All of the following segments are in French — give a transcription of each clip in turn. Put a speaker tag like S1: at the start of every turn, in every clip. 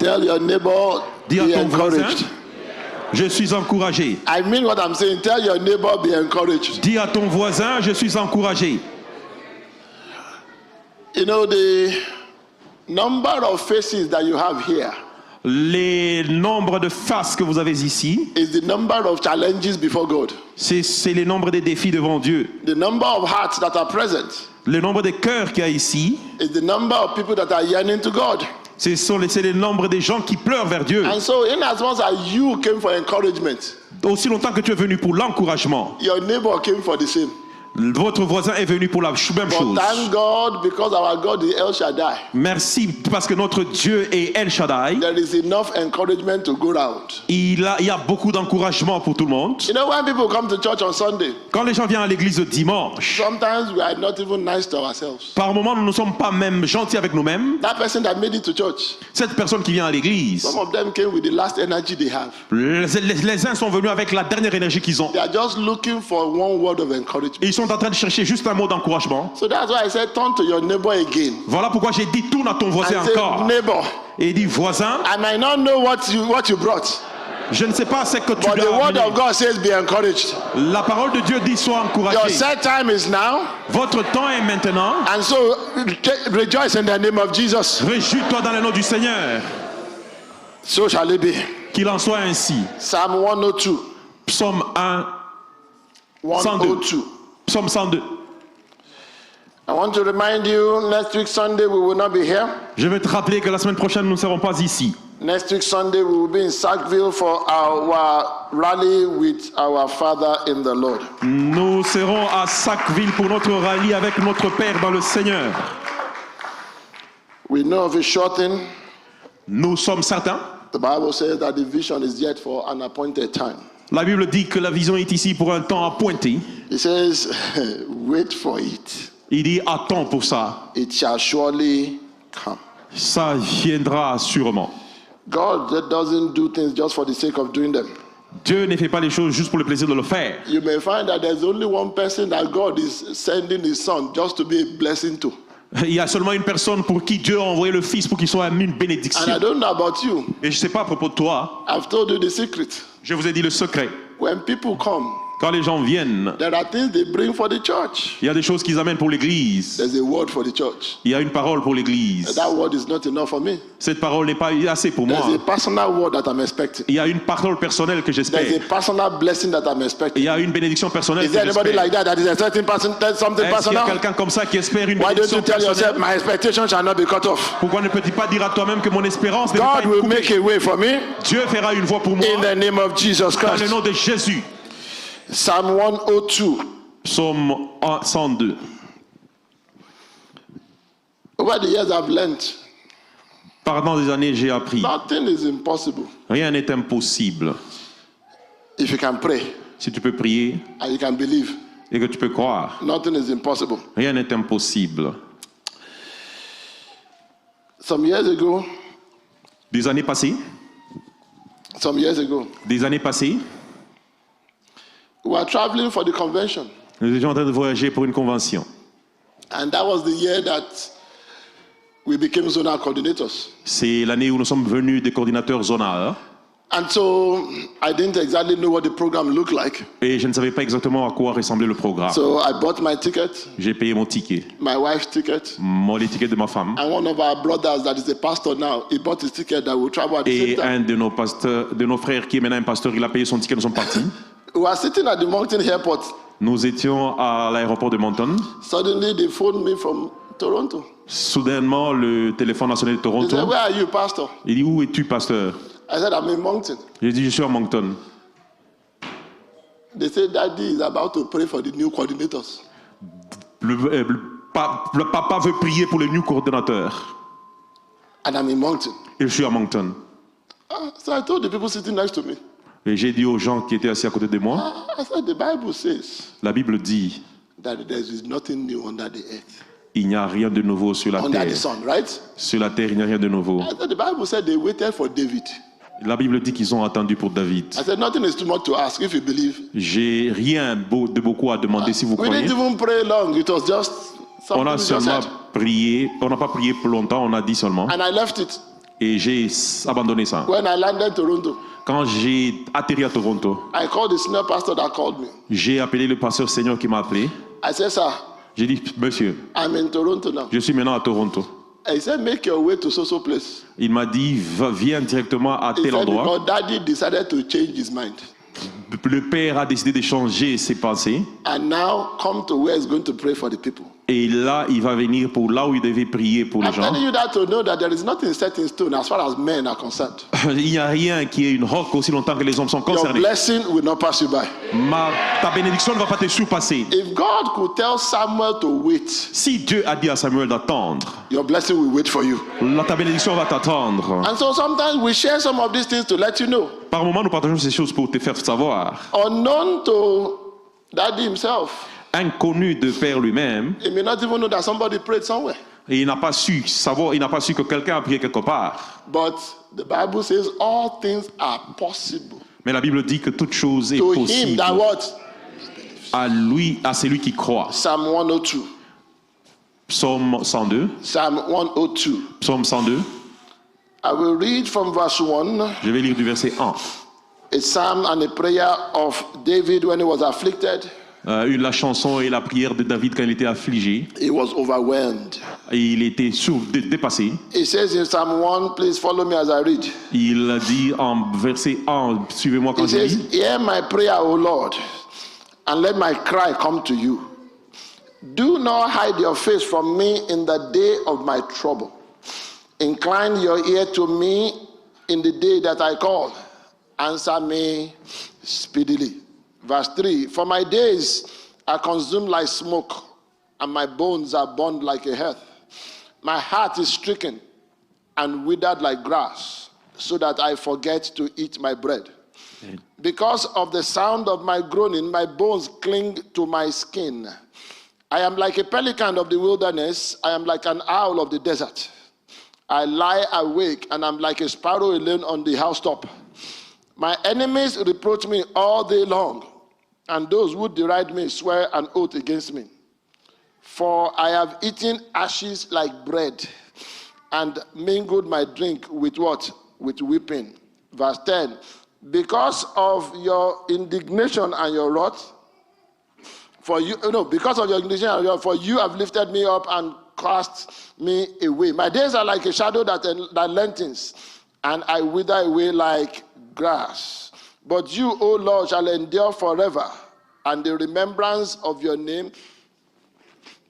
S1: Tell your neighbor,
S2: Dis à
S1: be
S2: ton voisin,
S1: encouraged.
S2: je suis encouragé.
S1: I mean what I'm saying. Tell your neighbor, be encouraged.
S2: Dis à ton voisin, je suis encouragé.
S1: You know, the number of faces that you have here
S2: Les nombres de faces que vous avez ici,
S1: is the number of challenges before God.
S2: c'est les nombres des défis devant Dieu.
S1: The number of hearts that are present
S2: Le nombre de cœurs qu'il y a ici,
S1: is the number of people that are yearning to God.
S2: c'est le nombre des gens qui pleurent vers Dieu.
S1: And so, in as much as you came for encouragement,
S2: Aussi longtemps que tu es venu pour l'encouragement,
S1: your neighbor came for the same.
S2: votre voisin est venu pour la même
S1: But
S2: chose.
S1: thank God, because our God is El Shaddai,
S2: Merci parce que notre Dieu est El Shaddai.
S1: there is enough encouragement to go round.
S2: Il y a beaucoup d'encouragement pour tout le monde.
S1: You know, when people come to church on Sunday,
S2: Quand les gens viennent à l'église le dimanche,
S1: sometimes we are not even nice to ourselves.
S2: par moments nous ne sommes pas même gentils avec nous-mêmes.
S1: That person that made it to church,
S2: Cette personne qui vient à l'église,
S1: some of them came with the last energy they have.
S2: les uns sont venus avec la dernière énergie qu'ils ont.
S1: They are just looking for one word of encouragement.
S2: Et ils sont en train de chercher juste un mot d'encouragement.
S1: So that's why I said, turn to your neighbor again
S2: Voilà pourquoi j'ai dit tourne à ton voisin
S1: and say,
S2: encore.
S1: neighbor,
S2: Et dit voisin,
S1: I might not know what you brought,
S2: je ne sais pas ce que tu
S1: but the
S2: dois
S1: word
S2: amener.
S1: of God says, be encouraged.
S2: La parole de Dieu dit sois
S1: Your
S2: encouragé.
S1: set time is now,
S2: Votre temps est maintenant.
S1: and so rejoice in the name of Jesus.
S2: Réjouis-toi dans le nom du Seigneur.
S1: So shall it be.
S2: Qu'il en soit ainsi.
S1: Psalm 102.
S2: Psaume 1,
S1: 102.
S2: Psaume 102.
S1: I want to remind you, next week Sunday we will not be here.
S2: Je vais te rappeler que la semaine prochaine, nous ne serons pas ici.
S1: Next week Sunday we will be in Sackville for our rally with our Father in the Lord.
S2: Nous serons à Sackville pour notre rallye avec notre Père dans le Seigneur.
S1: We know of a sure thing.
S2: Nous sommes certains.
S1: The Bible says that the vision is yet for an appointed time.
S2: La Bible dit que la vision est ici pour un temps appointé.
S1: It says, wait for it.
S2: Il dit attends pour ça.
S1: It shall surely come.
S2: Ça viendra sûrement.
S1: God doesn't do things just for the sake of doing them.
S2: Dieu ne fait pas les choses juste pour le plaisir de le faire.
S1: You may find that there's only one person that God is sending his son just to be a blessing to.
S2: Il y a seulement une personne pour qui Dieu a envoyé le Fils pour qu'il soit une
S1: And I
S2: bénédiction.
S1: don't know about you.
S2: Et je ne sais pas à propos de toi,
S1: I've told you the secret.
S2: je vous ai dit le secret.
S1: When people come,
S2: Quand les gens viennent,
S1: there are things they bring for the church.
S2: il y a des choses qu'ils amènent pour l'église.
S1: There's a word for the church.
S2: Il y a une parole pour l'église.
S1: That word is not enough for me.
S2: Cette parole n'est pas assez pour moi.
S1: There's a personal word that I'm expecting.
S2: Il y a une parole personnelle que
S1: There's
S2: j'espère.
S1: a personal blessing that I'm
S2: Il
S1: expecting.
S2: y a une bénédiction personnelle
S1: Is
S2: que
S1: there anybody
S2: j'espère.
S1: like that is expecting something
S2: Est-ce qu'il y a
S1: personal?
S2: quelqu'un comme ça qui espère une
S1: Why don't
S2: bénédiction
S1: you tell yourself,
S2: personnelle?
S1: my expectation shall not be cut off?
S2: Pourquoi ne peux-tu pas dire à toi-même que mon espérance ne peut pas
S1: God
S2: être
S1: will
S2: coupée?
S1: make a way for me
S2: Dieu fera une voie pour moi
S1: in the name of Jesus
S2: dans le
S1: Christ.
S2: nom de Jésus.
S1: Psalm 102.
S2: Psaume 102.
S1: Over the years I've learned,
S2: Pendant des années, j'ai appris.
S1: nothing is impossible
S2: Rien n'est impossible.
S1: if you can pray
S2: Si tu peux prier
S1: and you can believe.
S2: et que tu peux croire,
S1: Nothing is impossible.
S2: rien n'est impossible.
S1: Some years ago,
S2: Des années passées,
S1: we were traveling for the convention.
S2: nous étions en train de voyager pour une convention.
S1: And that was the year that we became zonal coordinators.
S2: C'est l'année où nous sommes venus des coordinateurs zonales.
S1: And so I didn't exactly know what the program looked like.
S2: Et je ne savais pas exactement à quoi ressemblait le programme.
S1: So I bought my ticket,
S2: J'ai payé mon ticket,
S1: my wife's ticket,
S2: les tickets de ma femme.
S1: and one of our brothers that is a pastor now, he bought his ticket that will travel at the same
S2: Et
S1: time.
S2: un de nos frères qui est maintenant un pasteur, il a payé son ticket, nous sommes partis.
S1: We were sitting at the Moncton airport.
S2: Nous étions à l'aéroport de Moncton.
S1: Suddenly they phoned me from Toronto.
S2: Soudainement, le téléphone a sonné de
S1: They said,
S2: Toronto.
S1: where are you, pastor?
S2: Il dit, où es-tu, pasteur?
S1: I said, I'm in Moncton.
S2: J'ai dit, je suis à Moncton.
S1: They said, Daddy is about to pray for the new coordinators.
S2: Le papa veut prier pour le new coordinateur.
S1: And I'm in Moncton.
S2: Et je suis à Moncton.
S1: So I told the people sitting next to me,
S2: Et j'ai dit aux gens qui étaient assis à côté de moi,
S1: I said, the Bible says
S2: la Bible dit,
S1: that there is nothing new under the earth,
S2: il n'y a rien de nouveau sur la
S1: under
S2: terre.
S1: the sun, right?
S2: Sur la terre, il n'y a rien de nouveau.
S1: I said, the Bible said they waited for David.
S2: La Bible dit qu'ils ont attendu pour David.
S1: I said, nothing is too much to ask if you believe.
S2: J'ai rien de beaucoup à demander si vous
S1: We
S2: croyez.
S1: didn't even pray long. It was just
S2: On
S1: something
S2: a
S1: we just
S2: seulement
S1: said.
S2: prié, on n'a pas prié pour longtemps, on a dit seulement.
S1: And I left it.
S2: Et j'ai abandonné ça.
S1: When I landed Toronto,
S2: Quand j'ai atterri à Toronto,
S1: I called the senior pastor that called me.
S2: j'ai appelé le pasteur senior qui m'a appelé.
S1: I said, sir,
S2: J'ai dit, monsieur,
S1: I'm in Toronto now.
S2: je suis maintenant à Toronto.
S1: He said, make your way to so place.
S2: Il m'a dit, viens directement à
S1: He
S2: tel
S1: said,
S2: endroit.
S1: because daddy decided to change his mind.
S2: Le père a décidé de changer ses pensées.
S1: And now come to where he's going to pray for the people.
S2: Et là, il va venir pour là où il devait prier pour les
S1: I'm
S2: gens.
S1: telling you that to know that there is nothing set in stone as far as men are concerned.
S2: Il n'y a rien qui est une roque aussi longtemps que les hommes sont
S1: Your
S2: concernés.
S1: blessing will not pass you by.
S2: Ta bénédiction ne va pas te surpasser.
S1: If God could tell Samuel to wait,
S2: Si Dieu a dit à Samuel d'attendre,
S1: your blessing will wait for you.
S2: ta bénédiction va t'attendre.
S1: And so sometimes we share some of these things to let you know.
S2: Par moment, nous partageons ces choses pour te faire savoir.
S1: Unknown to daddy himself,
S2: Inconnu de Père lui-même,
S1: he may not even know that somebody prayed somewhere.
S2: et il n'a pas su savoir, il n'a pas su que quelqu'un a prié quelque part.
S1: But the Bible says all things are possible
S2: Mais la Bible dit que toute chose est
S1: to him
S2: possible
S1: that what?
S2: à lui, à celui qui croit.
S1: Psalm 102.
S2: Psaume 102.
S1: Psalm 102.
S2: Psaume 102.
S1: I will read from verse 1.
S2: Je vais lire du verset 1.
S1: A psalm and a prayer of David when he was afflicted.
S2: La chanson et la prière de David quand il était affligé.
S1: He was overwhelmed.
S2: Et il était dépassé.
S1: He says in Psalm 1, please follow me as I read.
S2: Il a dit en verset 1, suivez-moi quand
S1: He
S2: je
S1: says,
S2: lis.
S1: hear my prayer, O Lord, and let my cry come to you. Do not hide your face from me in the day of my trouble. Incline your ear to me in the day that I call. Answer me speedily. Verse 3, for my days are consumed like smoke, and my bones are burned like a hearth. My heart is stricken and withered like grass, so that I forget to eat my bread. Because of the sound of my groaning, my bones cling to my skin. I am like a pelican of the wilderness. I am like an owl of the desert. I lie awake, and I'm like a sparrow alone on the housetop. My enemies reproach me all day long, and those who deride me swear an oath against me. For I have eaten ashes like bread, and mingled my drink with what? With weeping. Verse 10, because of your indignation and your wrath, because of your indignation and your wrath, for you have lifted me up and cast me away. My days are like a shadow that lengthens, and I wither away like grass. But you, O Lord, shall endure forever, and the remembrance of your name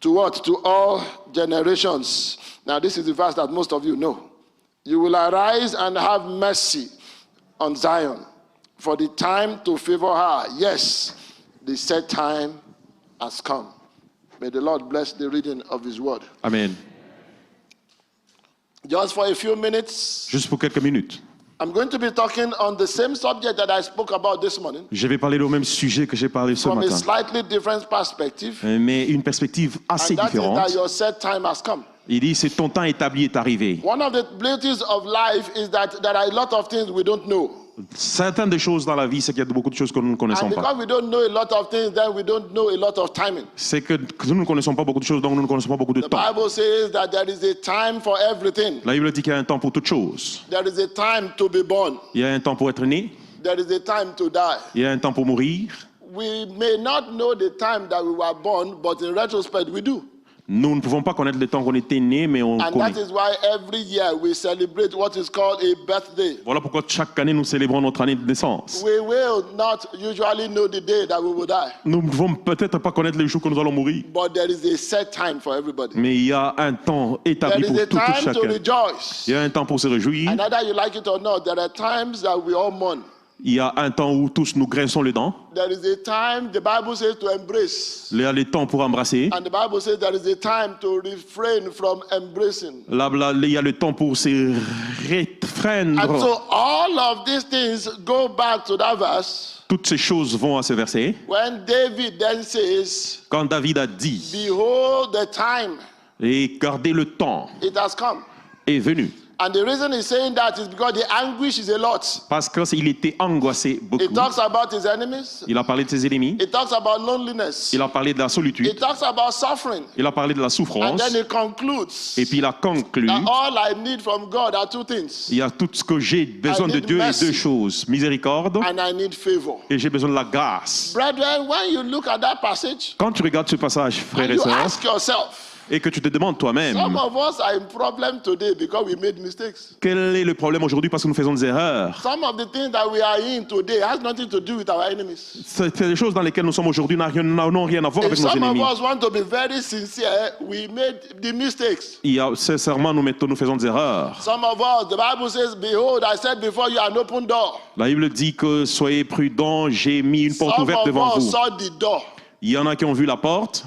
S1: to what? To all generations. Now, this is the verse that most of you know. You will arise and have mercy on Zion, for the time to favor her. Yes, the set time has come. May the Lord bless the reading of his word.
S2: Amen.
S1: Just for a few minutes,
S2: Juste pour quelques minutes.
S1: I'm going to be talking on the same subject that I spoke about this morning,
S2: Je vais parler au même sujet que j'ai parlé ce
S1: from a
S2: matin.
S1: slightly different perspective,
S2: Mais une perspective assez
S1: and that is that
S2: différente.
S1: your set time has come.
S2: Il dit, c'est ton temps établi est arrivé.
S1: One of the beauties of life is that there are a lot of things we don't know.
S2: Certaines des choses dans la vie, c'est qu'il y a beaucoup de choses que nous ne connaissons
S1: And
S2: pas.
S1: because we don't know a lot of things, then we don't know a lot of timing.
S2: C'est que nous ne connaissons pas beaucoup de choses, donc nous ne connaissons pas beaucoup de
S1: The
S2: temps.
S1: Bible says that there is a time for everything.
S2: La Bible dit qu'il y a un temps pour toutes choses.
S1: There is a time to be born.
S2: Il y a un temps pour être né,
S1: There is a time to die.
S2: il y a un temps pour mourir.
S1: We may not know the time that we were born, but in retrospect, we do.
S2: Nous ne pouvons pas connaître le temps qu'on était né, mais on
S1: And
S2: connaît.
S1: that is why every year we celebrate what is called a birthday.
S2: Voilà pourquoi chaque année nous célébrons notre année de naissance.
S1: We will not usually know the day that we will die,
S2: Nous ne pouvons peut-être pas connaître les jours que nous allons mourir,
S1: but there is a set time for everybody.
S2: mais il y a un temps
S1: There
S2: établi
S1: is
S2: pour
S1: a
S2: tout
S1: time to
S2: chacun.
S1: rejoice.
S2: Il y a un temps pour se réjouir.
S1: And either you like it or not, there are times that we all mourn.
S2: Il y a un temps où tous nous grinçons les dents.
S1: There is a time, the Bible says, to embrace.
S2: Il y a le temps pour embrasser.
S1: And the Bible says there is a time to refrain from embracing.
S2: Là, il y a le temps pour se
S1: And
S2: réfréner.
S1: so all of these things go back to that verse
S2: Toutes ces choses vont à ce verset.
S1: when David then says,
S2: Quand David a dit,
S1: behold, the time,
S2: et gardez le temps
S1: it has come.
S2: est venu.
S1: And the reason he's saying that is because the anguish is a lot.
S2: Parce qu'il était angoissé beaucoup.
S1: He talks about his enemies.
S2: Il a parlé de ses ennemis.
S1: He talks about loneliness.
S2: Il a parlé de la
S1: He
S2: solitude.
S1: talks about suffering.
S2: Il a parlé de la
S1: And
S2: souffrance.
S1: then he concludes
S2: Et puis il a conclu,
S1: that all I need from God are two things.
S2: il y a tout ce que j'ai besoin de Dieu et deux choses. Miséricorde
S1: And I need favor.
S2: et j'ai besoin de la grâce.
S1: Brethren, when you look at that passage,
S2: Quand tu regardes ce passage, frères
S1: and
S2: et
S1: you
S2: sœurs,
S1: ask yourself,
S2: et que tu te demandes toi-même,
S1: some of us are in problem today because we made mistakes.
S2: quel est le problème aujourd'hui parce que nous faisons des erreurs?
S1: Some of the things that we are in today has nothing to do with our enemies.
S2: C'est les choses dans lesquelles nous sommes aujourd'hui n'ont rien à voir
S1: If
S2: avec nos
S1: some of
S2: ennemis.
S1: us want to be very sincere, we made the mistakes.
S2: Il y a, sincèrement, nous faisons des erreurs.
S1: Some of us, the Bible says, behold, I said before you an open door.
S2: La Bible dit que soyez prudents, j'ai mis une porte
S1: Some
S2: ouverte
S1: of
S2: devant
S1: us
S2: vous.
S1: saw the door,
S2: Il y en a qui ont vu la porte,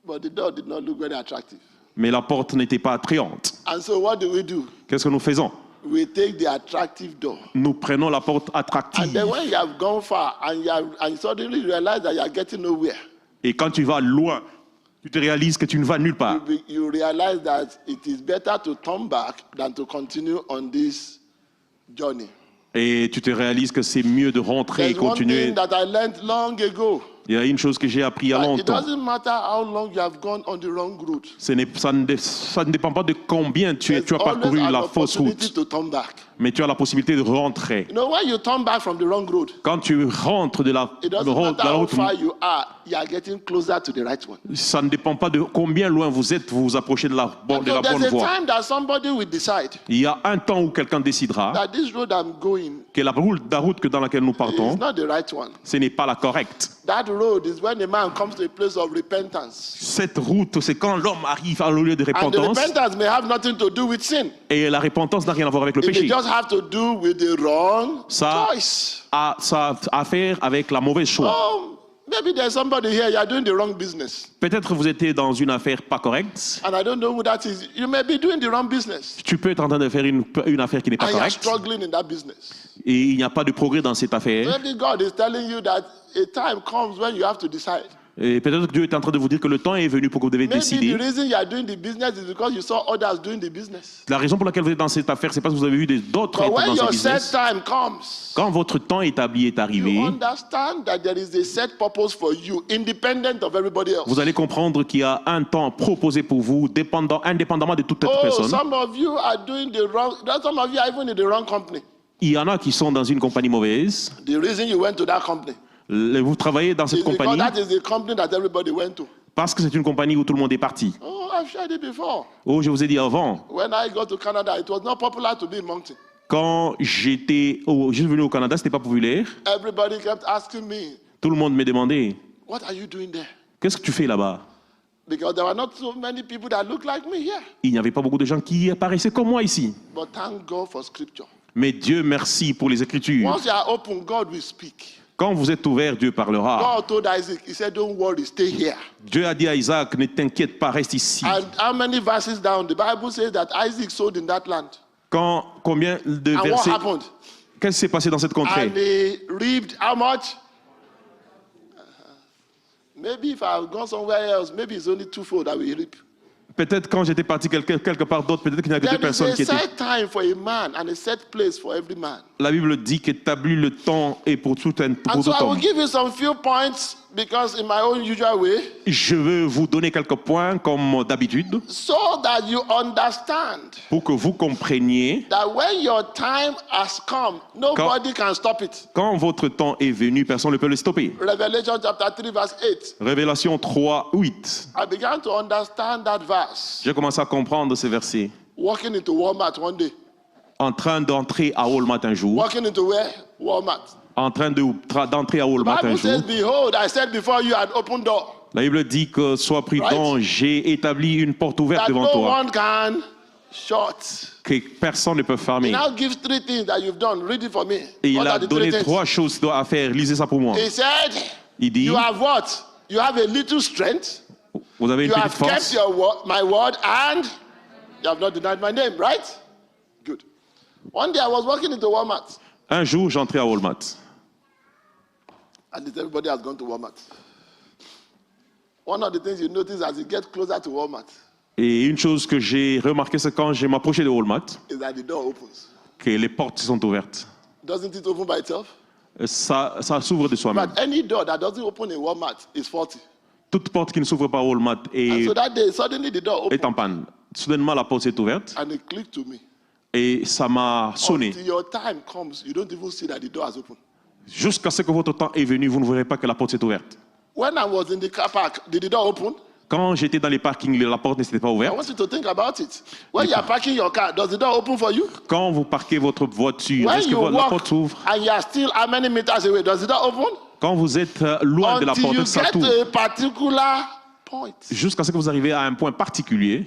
S1: but the door did not look very attractive.
S2: mais la porte n'était pas attrayante.
S1: And so what do?
S2: Qu'est-ce que nous faisons?
S1: We take the attractive door.
S2: Nous prenons la porte
S1: And
S2: attractive.
S1: then when you have gone far and suddenly you realize that you are getting nowhere,
S2: Et quand tu vas loin, tu te réalises que tu ne vas nulle part.
S1: you realize that it is better to turn back than to continue on this journey.
S2: Et tu te réalises que c'est mieux de rentrer et
S1: There's one
S2: continuer.
S1: thing that I learned long ago.
S2: Il y a une chose que j'ai appris il y a
S1: It
S2: longtemps.
S1: doesn't matter how long you have gone on the wrong route.
S2: Ça ne dépend pas de combien tu as
S1: There's
S2: parcouru
S1: always an
S2: la fausse
S1: opportunity
S2: route,
S1: to turn back.
S2: mais tu as la possibilité de rentrer.
S1: You know, when you turn back from the wrong road,
S2: Quand tu rentres de la,
S1: it doesn't
S2: de
S1: matter
S2: la
S1: how
S2: route,
S1: far you are getting closer to the right one.
S2: ça ne dépend pas de combien loin vous êtes, vous vous approchez de la
S1: So
S2: bonne
S1: there's a
S2: voie.
S1: time that somebody will decide
S2: Il y a un temps où quelqu'un décidera
S1: that this road I'm going
S2: que la route dans laquelle nous
S1: is
S2: partons,
S1: not the right one.
S2: ce n'est pas la correcte.
S1: That road is when a man comes to a place of repentance.
S2: Cette route, c'est quand l'homme arrive à lieu de
S1: And the
S2: repentance,
S1: repentance may have nothing to do with sin.
S2: et la repentance n'a rien à voir avec le
S1: It may
S2: péché.
S1: just have to do with the wrong
S2: Ça
S1: choice.
S2: ça a à faire avec la mauvaise choix.
S1: Oh, maybe there's somebody here, you are doing the wrong business.
S2: Peut-être vous étiez dans une affaire pas correcte.
S1: And I don't know who that is. You may be doing the wrong business.
S2: Tu peux être en train de faire une affaire qui n'est pas
S1: And you are
S2: correcte
S1: struggling in that business.
S2: et il n'y a pas de progrès dans cette affaire.
S1: Maybe God is telling you that a time comes when you have to decide.
S2: Et peut-être que Dieu est en train de vous dire que le temps est venu pour que vous devez
S1: Maybe
S2: décider.
S1: the reason you are doing the business is because you saw others doing the business.
S2: La raison pour laquelle vous êtes dans cette affaire, c'est parce que vous avez vu d'autres
S1: But
S2: être
S1: when
S2: dans ce
S1: your set
S2: business.
S1: time comes,
S2: Quand votre temps établi est arrivé,
S1: you understand that there is a set purpose for you, independent of everybody else.
S2: vous allez comprendre qu'il y a un temps proposé pour vous, indépendamment de toute autre
S1: Oh,
S2: personne.
S1: some of you are doing the wrong, some of you are even in the wrong company.
S2: Il y en a qui sont dans une compagnie mauvaise.
S1: The reason you went to that company
S2: Vous travaillez dans
S1: is
S2: cette
S1: because
S2: compagnie
S1: that is the company that everybody went to.
S2: parce que c'est une compagnie où tout le monde est parti.
S1: Oh, I've shared it before.
S2: Oh, je vous ai dit avant,
S1: When I got to Canada, it was not popular to be in Moncton.
S2: quand je suis venu au Canada, c'était pas populaire.
S1: Everybody kept asking me,
S2: Tout le monde me demandait,
S1: what are you doing there?
S2: qu'est-ce que tu fais là-bas?
S1: Because there were not so many people that look like me here.
S2: Il n'y avait pas beaucoup de gens qui apparaissaient comme moi ici.
S1: But thank God for scripture.
S2: Mais Dieu merci pour les Écritures.
S1: Once you are open, God will speak.
S2: Quand vous êtes ouvert, Dieu parlera.
S1: God told Isaac, he said, don't worry, stay here.
S2: Dieu a dit à Isaac, ne t'inquiète pas, reste ici.
S1: And how many verses down, the Bible says that Isaac sowed in that land.
S2: Combien de
S1: And what
S2: versets?
S1: happened?
S2: Qu'est-ce qui s'est passé dans cette contrée?
S1: And they reaped how much? Maybe if I had gone somewhere else, maybe it's only twofold that we reap.
S2: Peut-être quand j'étais parti quelque part d'autre, peut-être qu'il n'y a que deux
S1: There is
S2: personnes
S1: a
S2: qui étaient.
S1: set time for a man and a set place for every man.
S2: La Bible dit qu'établit le temps et pour tout
S1: And so I will
S2: homme.
S1: give you some few points because in my own usual way,
S2: Je veux vous donner quelques points comme d'habitude
S1: so that you understand
S2: pour que vous compreniez
S1: that when your time has come, nobody can stop it.
S2: quand votre temps est venu, personne ne peut le stopper.
S1: Revelation chapter 3 verse 8.
S2: Révélation 3, 8.
S1: I began to understand that verse.
S2: J'ai commencé à comprendre ces versets.
S1: Walking into Walmart one day.
S2: En train d'entrer à Walmart un jour.
S1: Walking into where? Walmart.
S2: En train d'entrer à Walmart un
S1: Bible
S2: jour.
S1: says, behold, I said before you an open door.
S2: La Bible dit que sois prudent,
S1: Right.
S2: j'ai établi une porte ouverte
S1: That
S2: devant
S1: no
S2: toi,
S1: one can shut.
S2: que personne ne peut
S1: He
S2: fermer.
S1: now gives three things that you've done. Read it for me.
S2: Et il
S1: What
S2: a
S1: are the
S2: donné
S1: three things?
S2: 3 choses à faire. Lisez ça pour moi.
S1: He said,
S2: Il dit,
S1: you have what? You have a little strength.
S2: vous avez une
S1: You
S2: petite
S1: have kept
S2: force,
S1: your my word and you have not denied my name, right? Good. One day I was walking into Walmart.
S2: un jour j'entrais à Walmart.
S1: At least everybody has gone to Walmart. One of the things you notice as you get closer to Walmart,
S2: Et une chose que j'ai remarqué, c'est quand je m'approchais de Walmart,
S1: is that the door opens.
S2: que les portes sont ouvertes.
S1: Doesn't it open by itself?
S2: Ça s'ouvre de soi-même.
S1: But any door that doesn't open in Walmart is faulty.
S2: Toute porte qui ne s'ouvre pas à Walmart
S1: And so that day, suddenly the door
S2: est en
S1: opened
S2: panne. Soudainement, la porte s'est ouverte
S1: and it clicked to me.
S2: et ça m'a sonné.
S1: Until your time comes, you don't even see that the door has opened.
S2: Jusqu'à ce que votre temps est venu, vous ne verrez pas que la porte s'est ouverte.
S1: When I was in the car park, did the door open?
S2: Quand j'étais dans les parkings, la porte n'était pas
S1: I
S2: ouverte.
S1: want you to think about it. When you are parking your car, does the door open for you?
S2: Quand vous parquez votre voiture,
S1: When
S2: est-ce que
S1: you
S2: la
S1: walk
S2: porte s'ouvre?
S1: and you are still how many meters away, does the door open?
S2: Quand vous êtes loin de la
S1: Until
S2: porte,
S1: you
S2: ça
S1: get
S2: s'ouvre.
S1: to a particular point.
S2: Jusqu'à ce que vous arrivez à un point particulier.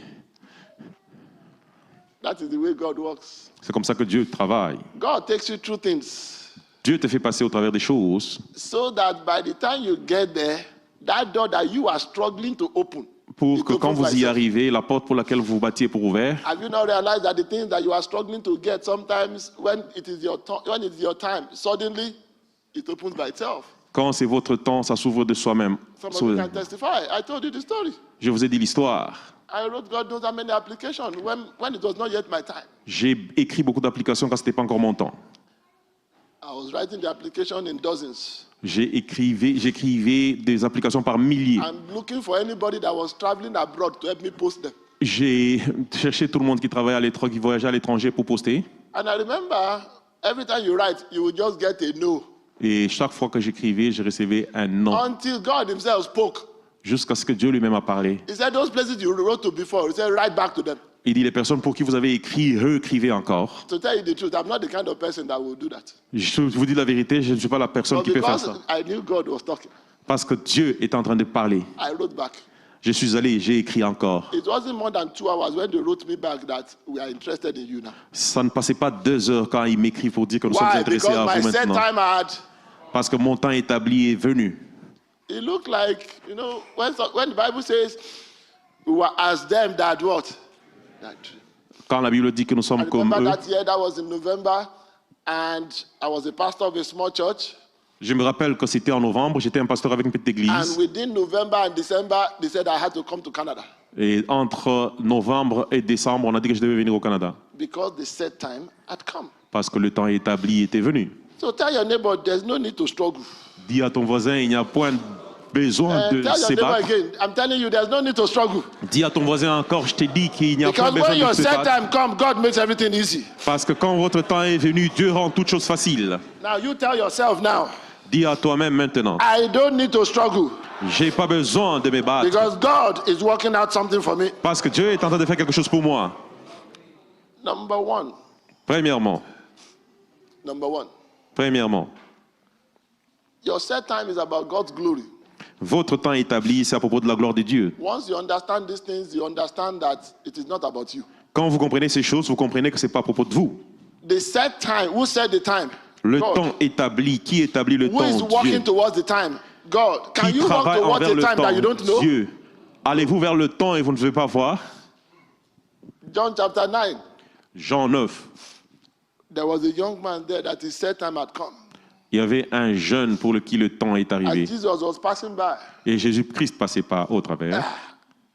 S1: That is the way God works.
S2: C'est comme ça que Dieu travaille.
S1: God takes you through things
S2: Dieu te fait passer au travers des choses
S1: so that by the time you get there, that door that you are struggling to open,
S2: pour
S1: it
S2: que quand
S1: opens
S2: vous
S1: by
S2: y
S1: itself.
S2: arrivez, la porte pour laquelle vous battiez pour ouvert,
S1: Have you not realized that the things that you are struggling to get sometimes when it is your time, suddenly it opens by itself?
S2: quand c'est votre temps, ça s'ouvre de soi-même.
S1: Some of you can testify. I told you the story.
S2: Je vous ai dit l'histoire.
S1: I wrote God knows how many applications when it was not yet my time.
S2: J'ai écrit beaucoup d'applications quand ce n'était pas encore mon temps.
S1: I was writing the application in dozens.
S2: J'écrivais des applications par milliers.
S1: I'm looking for anybody that was traveling abroad to help me post them.
S2: J'ai cherché tout le monde qui travaillait à l'étranger, qui voyageait à l'étranger pour poster.
S1: And I remember every time you write, you will just get a no.
S2: Et chaque fois que j'écrivais, je recevais un non.
S1: Until God himself spoke.
S2: Jusqu'à ce que Dieu lui-même a parlé.
S1: He said, those places you wrote to before, he said, write back to them.
S2: Il dit, les personnes pour qui vous avez écrit, réécrivez encore.
S1: To tell you the truth, I'm not the kind of person that will do that.
S2: Je vous dis la vérité, je ne suis pas la personne
S1: But
S2: qui peut faire
S1: because
S2: ça.
S1: I knew God was talking,
S2: Parce que Dieu est en train de parler.
S1: I wrote back.
S2: Je suis allé, j'ai écrit encore.
S1: It wasn't more than 2 hours when they wrote me back that we are interested in you now.
S2: Ça ne passait pas 2 heures quand il m'écrit pour dire que nous sommes
S1: Why?
S2: intéressés
S1: Because
S2: à
S1: my
S2: vous
S1: set
S2: maintenant.
S1: time had.
S2: Parce que mon temps établi est venu.
S1: It looked like, when the Bible says we were as them that what? That dream.
S2: Quand la Bible dit que nous
S1: I
S2: sommes comme
S1: remember
S2: eux,
S1: that year, that was in November, and I was a pastor of a small church.
S2: je me rappelle que c'était en novembre, j'étais un pasteur avec une petite
S1: And
S2: église.
S1: within November and December, they said I had to come to Canada
S2: Et entre novembre et décembre, on a dit que je devais venir au Canada.
S1: because the set time had come.
S2: Parce que le temps établi était venu.
S1: So tell your neighbor, there's no need to struggle.
S2: Dis à ton voisin, il n'y a point besoin de
S1: Tell your
S2: se
S1: neighbor
S2: battre.
S1: again, I'm telling you, there's no need to struggle.
S2: Dis à ton voisin encore, je t'ai dit qu'il n'y a pas
S1: Because
S2: besoin
S1: when
S2: de
S1: your
S2: se
S1: set
S2: battre.
S1: time comes, God makes everything easy.
S2: Parce que quand votre temps est venu, Dieu rend toutes choses faciles.
S1: Now you tell yourself now,
S2: Dis à toi-même maintenant,
S1: I don't need to struggle
S2: j'ai pas besoin de me battre.
S1: because God is working out something for me.
S2: Parce que Dieu est en train de faire quelque chose pour moi.
S1: Number one,
S2: Premièrement,
S1: your set time is about God's glory.
S2: votre temps établi, c'est à propos de la gloire de Dieu.
S1: Once you understand these things, you understand that it is not about you.
S2: Quand vous comprenez ces choses, vous comprenez que ce n'est pas à propos de vous.
S1: The set time, who set the time?
S2: Le
S1: God.
S2: temps établi, qui établit le
S1: Who is
S2: temps?
S1: working
S2: Dieu.
S1: towards the time? God. Can
S2: Qui
S1: you walk
S2: travaille
S1: towards
S2: envers
S1: a
S2: le
S1: time that you don't
S2: temps?
S1: know?
S2: Dieu. Allez-vous vers le temps et vous ne devez pas voir?
S1: John chapter 9.
S2: Jean 9.
S1: There was a young man there that his set time had come.
S2: Il y avait un jeune pour qui le temps est
S1: As
S2: arrivé.
S1: Jesus was passing by,
S2: Et Jésus-Christ passait par au travers.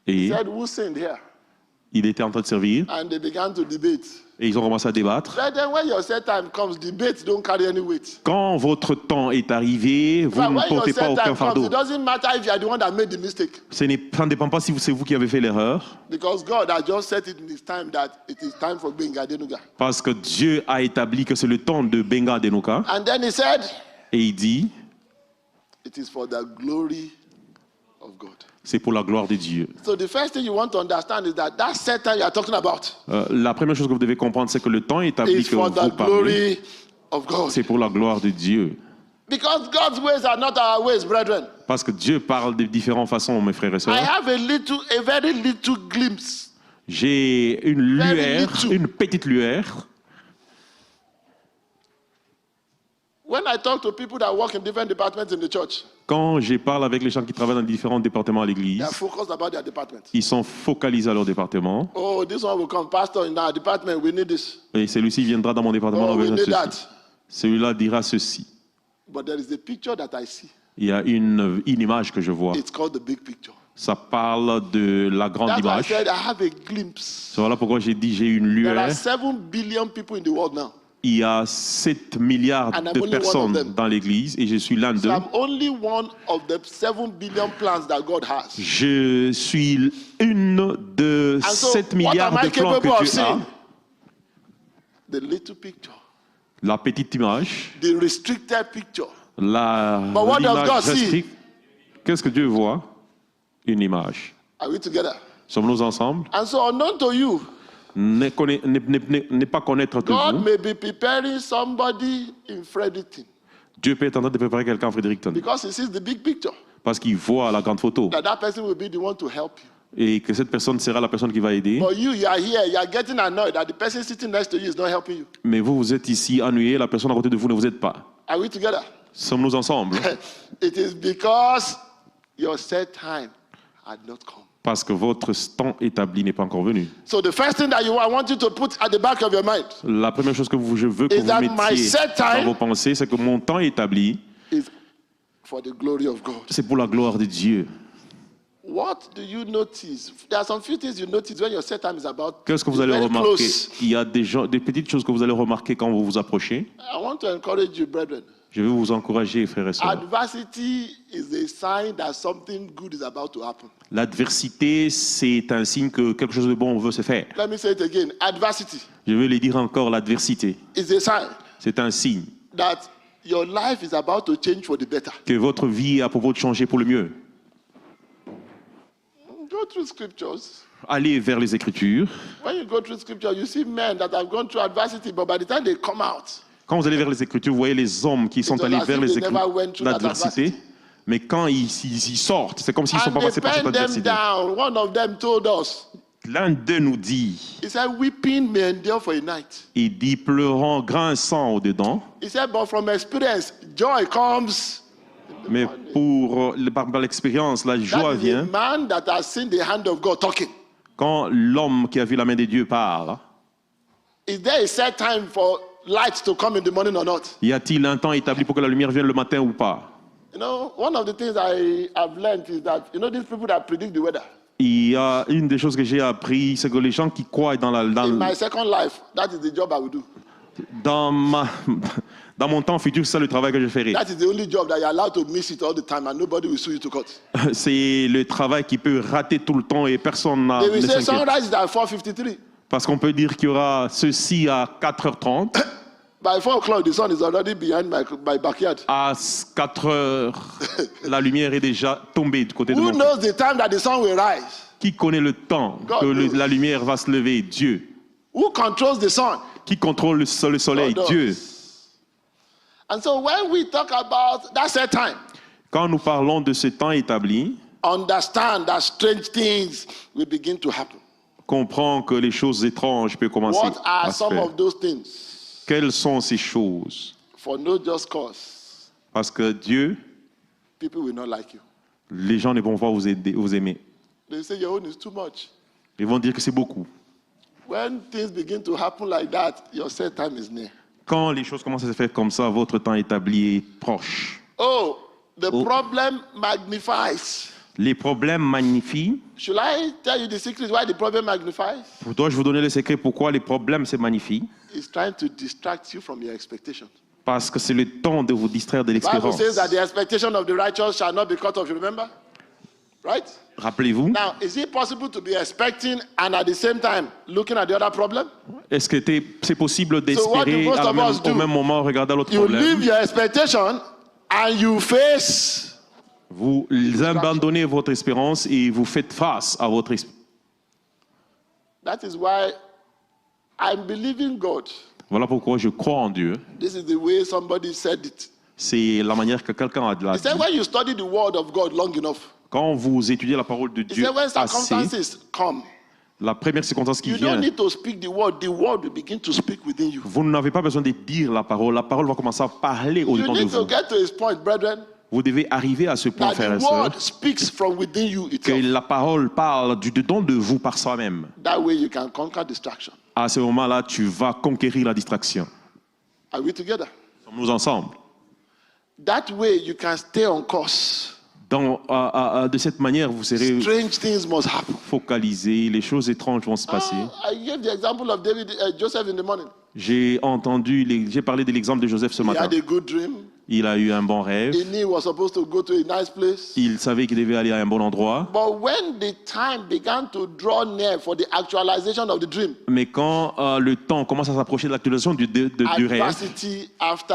S1: he
S2: Et
S1: said, who sinned here?
S2: il était en train de servir.
S1: And they began to debate.
S2: Et ils ont commencé à débattre.
S1: But then when your set time comes, debates don't carry any weight.
S2: Quand votre temps est arrivé, vous
S1: But
S2: ne
S1: when your
S2: portez pas
S1: set
S2: aucun
S1: time comes,
S2: fardeau.
S1: it doesn't matter if you are the one that made the mistake.
S2: Ça ne dépend pas si c'est vous qui avez fait l'erreur.
S1: Because God has just set it in his time that it is time for Benga Denuga.
S2: Parce que Dieu a établi que c'est le temps de Benga Denuka.
S1: And then he said,
S2: Et il dit,
S1: it is for the glory of God.
S2: c'est pour la gloire de Dieu.
S1: So the first thing you want to understand is that set time you are talking about
S2: La première chose que vous devez comprendre, c'est que le temps établi
S1: is
S2: que
S1: for
S2: vous
S1: the
S2: parlez,
S1: glory of God.
S2: c'est pour la gloire de Dieu.
S1: Because God's ways are not our ways, brethren.
S2: Parce que Dieu parle de différentes façons, mes frères et
S1: I
S2: sœurs.
S1: have a very little glimpse.
S2: J'ai une
S1: Very
S2: lueur,
S1: little.
S2: une petite lueur.
S1: When I talk to people that work in different departments in the church,
S2: Quand je parle avec les gens qui travaillent dans différents départements à
S1: they
S2: l'église,
S1: are focused about their department.
S2: ils sont focalisés à leur département.
S1: Oh, this one will come, Pastor, in our department, we need this.
S2: Et celui-ci viendra dans mon département, on
S1: Oh,
S2: a
S1: we
S2: besoin de
S1: need
S2: ceci.
S1: that.
S2: Celui-là dira ceci.
S1: But there is a picture that I see.
S2: Il y a une image que je vois.
S1: It's called the big picture.
S2: Ça parle de la grande
S1: That's why I
S2: image.
S1: said I have a glimpse.
S2: Voilà pourquoi j'ai dit j'ai une
S1: There are
S2: lueur.
S1: 7 billion people in the world now.
S2: Il y a 7 milliards
S1: And I'm
S2: de
S1: only one of
S2: personnes
S1: them.
S2: dans l'église et je suis l'un
S1: So
S2: d'eux.
S1: I'm only one of the 7 billion plans that God has.
S2: Je suis une de
S1: And so,
S2: 7
S1: what
S2: milliards
S1: am I
S2: de plans
S1: capable of
S2: que Dieu a.
S1: seeing? The little picture,
S2: La petite image,
S1: the restricted picture.
S2: l'image
S1: what does God see?
S2: restricte. Qu'est-ce que Dieu voit? Une image.
S1: Are we together?
S2: Sommes-nous ensemble?
S1: And so, unknown to you,
S2: Ne pas connaître que
S1: God
S2: vous.
S1: may be preparing somebody in Fredericton
S2: Dieu peut être en train de préparer quelqu'un à Fredericton
S1: because he sees the big picture.
S2: parce qu'il voit la grande photo
S1: That person will be the one to help you.
S2: et que cette personne sera la personne qui va aider.
S1: But you are here, you are getting annoyed that the person sitting next to you is not helping you.
S2: Mais vous, vous êtes ici ennuyé, la personne à côté de vous ne vous aide pas.
S1: Are we together?
S2: Sommes-nous ensemble?
S1: It is because your set time had not come.
S2: Parce que votre temps établi n'est pas encore venu.
S1: So the first thing that I want you to put at the back of your mind
S2: La première chose que je veux que
S1: Is
S2: vous
S1: that my
S2: mettiez
S1: set time
S2: dans vos pensées, c'est que mon temps établi,
S1: is for the glory of God.
S2: c'est pour la gloire de Dieu.
S1: What do you notice? There are some few things you notice when your set time is about
S2: Qu'est-ce que vous
S1: is
S2: allez
S1: very
S2: remarquer?
S1: close.
S2: Il y a des petites choses que vous allez remarquer quand vous vous approchez.
S1: I want to encourage you, brethren.
S2: Je veux vous encourager, frères et sœurs.
S1: Adversity is a sign that something good is about to happen.
S2: L'adversité, c'est un signe que quelque chose de bon veut se faire.
S1: Let me say it again. Adversity
S2: Je veux le dire encore, l'adversité,
S1: is a sign
S2: c'est un signe
S1: that your life is about to change for the better.
S2: que votre vie a pour vous de changer pour le mieux.
S1: Go through scriptures.
S2: Allez vers les Écritures.
S1: When you go through scripture, you see men that have gone through adversity, but by the time they come out,
S2: Quand vous allez vers les Écritures, vous voyez les hommes qui sont
S1: was
S2: allés
S1: as
S2: vers
S1: if
S2: les
S1: they never went through that
S2: l'adversité,
S1: adversity.
S2: mais quand ils sortent, c'est comme s'ils ne sont
S1: and
S2: pas
S1: they
S2: passés par cette
S1: bent them
S2: adversité.
S1: down. One of them told us,
S2: L'un d'eux nous dit,
S1: he said, weeping may endure for a night.
S2: il dit pleurant, grinçant au-dedans,
S1: He said, but from experience, joy comes.
S2: mais par l'expérience, la
S1: That
S2: joie
S1: is a
S2: vient
S1: man that has seen the hand of God talking.
S2: quand l'homme qui a vu la main de Dieu parle.
S1: Is there a set time for light to come in the morning or not?
S2: Y a-t-il un temps établi pour que la lumière vienne le matin ou pas?
S1: You know, one of the things I have learned is that, you know, these people that predict the weather.
S2: Il y a une des choses que j'ai appris, c'est que les gens qui croient dans
S1: In my second life, that is the job I will do.
S2: dans mon temps futur, c'est ça le travail que je ferai.
S1: That is the only job that you're allowed to miss it all the time and nobody will sue you to court.
S2: C'est le travail qui peut rater tout le temps et personne
S1: They
S2: ne
S1: will say
S2: s'inquiète.
S1: sunrise is at 4:53.
S2: Parce qu'on peut dire qu'il y aura ceci à 4h30.
S1: By 4 o'clock, the sun is already behind my backyard.
S2: À 4h, la lumière est déjà tombée du côté de
S1: Who
S2: mon
S1: knows the time that the sun will rise?
S2: Qui connaît le temps
S1: God
S2: que
S1: knows.
S2: la lumière va se lever? Dieu.
S1: Who controls the sun?
S2: Qui contrôle le soleil?
S1: God does.
S2: Dieu.
S1: And so when we talk about that set time,
S2: Quand nous parlons de ce temps établi,
S1: understand that strange things will begin to happen.
S2: comprends que les choses étranges peuvent commencer
S1: What are
S2: à se
S1: some
S2: faire.
S1: of those things?
S2: Quelles sont ces choses?
S1: For no just cause,
S2: Parce que Dieu,
S1: people will not like you.
S2: les gens ne vont pas vous aimer.
S1: They say your own is too much.
S2: Ils vont dire que c'est beaucoup.
S1: When things begin to happen like that, your set time is near.
S2: Quand les choses commencent à se faire comme ça, votre temps établi est proche.
S1: Oh, the problem magnifies.
S2: Les problèmes magnifient.
S1: Should I tell you the secret why the problem magnifies?
S2: Dois-je vous donner le secret pourquoi les problèmes se magnifient?
S1: It's trying to distract you from your expectation.
S2: Parce que c'est le temps de vous distraire de
S1: The Bible
S2: l'expérience.
S1: says that the expectation of the righteous shall not be cut off. You remember? Right?
S2: Rappelez-vous,
S1: Now, is it possible to be expecting and at the same time looking at the other problem?
S2: est-ce que c'est possible
S1: what do
S2: d'espérer
S1: most of us do?
S2: au même moment regarder l'autre
S1: You
S2: problème?
S1: leave your expectation and you face.
S2: Vous abandonnez votre espérance et vous faites face à votre espérance.
S1: That is why I'm believing God.
S2: Voilà pourquoi je crois en Dieu.
S1: This is the way somebody said it.
S2: C'est la manière que quelqu'un a de la
S1: He said,
S2: dit.
S1: when you study the word of God long enough,
S2: Quand vous étudiez la parole de
S1: he
S2: Dieu
S1: said, when
S2: assez,
S1: circumstances come,
S2: la première circonstance qui
S1: you
S2: vient,
S1: don't need to speak the word will begin to speak within you.
S2: vous n'avez pas besoin de dire la parole va commencer à parler
S1: You
S2: au-dedans de
S1: need to
S2: vous.
S1: get to this point, brethren,
S2: Vous devez arriver à ce point,
S1: that
S2: frères et
S1: the
S2: sœurs,
S1: word speaks from within you
S2: que
S1: itself.
S2: la parole parle du dedans de vous par soi-même.
S1: That way you can conquer distraction.
S2: À ce moment-là, tu vas conquérir la distraction.
S1: Are we together?
S2: Sommes-nous ensemble?
S1: That way you can stay on course.
S2: De cette manière, vous serez
S1: Strange things must happen.
S2: focalisé, les choses étranges vont se passer.
S1: I gave the example of Joseph in the morning.
S2: J'ai parlé de l'exemple de Joseph ce
S1: He
S2: matin.
S1: had a good dream.
S2: Il a eu un bon rêve.
S1: He knew he was supposed to go to a nice place.
S2: Il savait qu'il devait aller à un bon endroit.
S1: But when the time began to draw near for the actualization of the dream,
S2: Mais quand le temps commence à s'approcher de l'actualisation du rêve,
S1: adversity after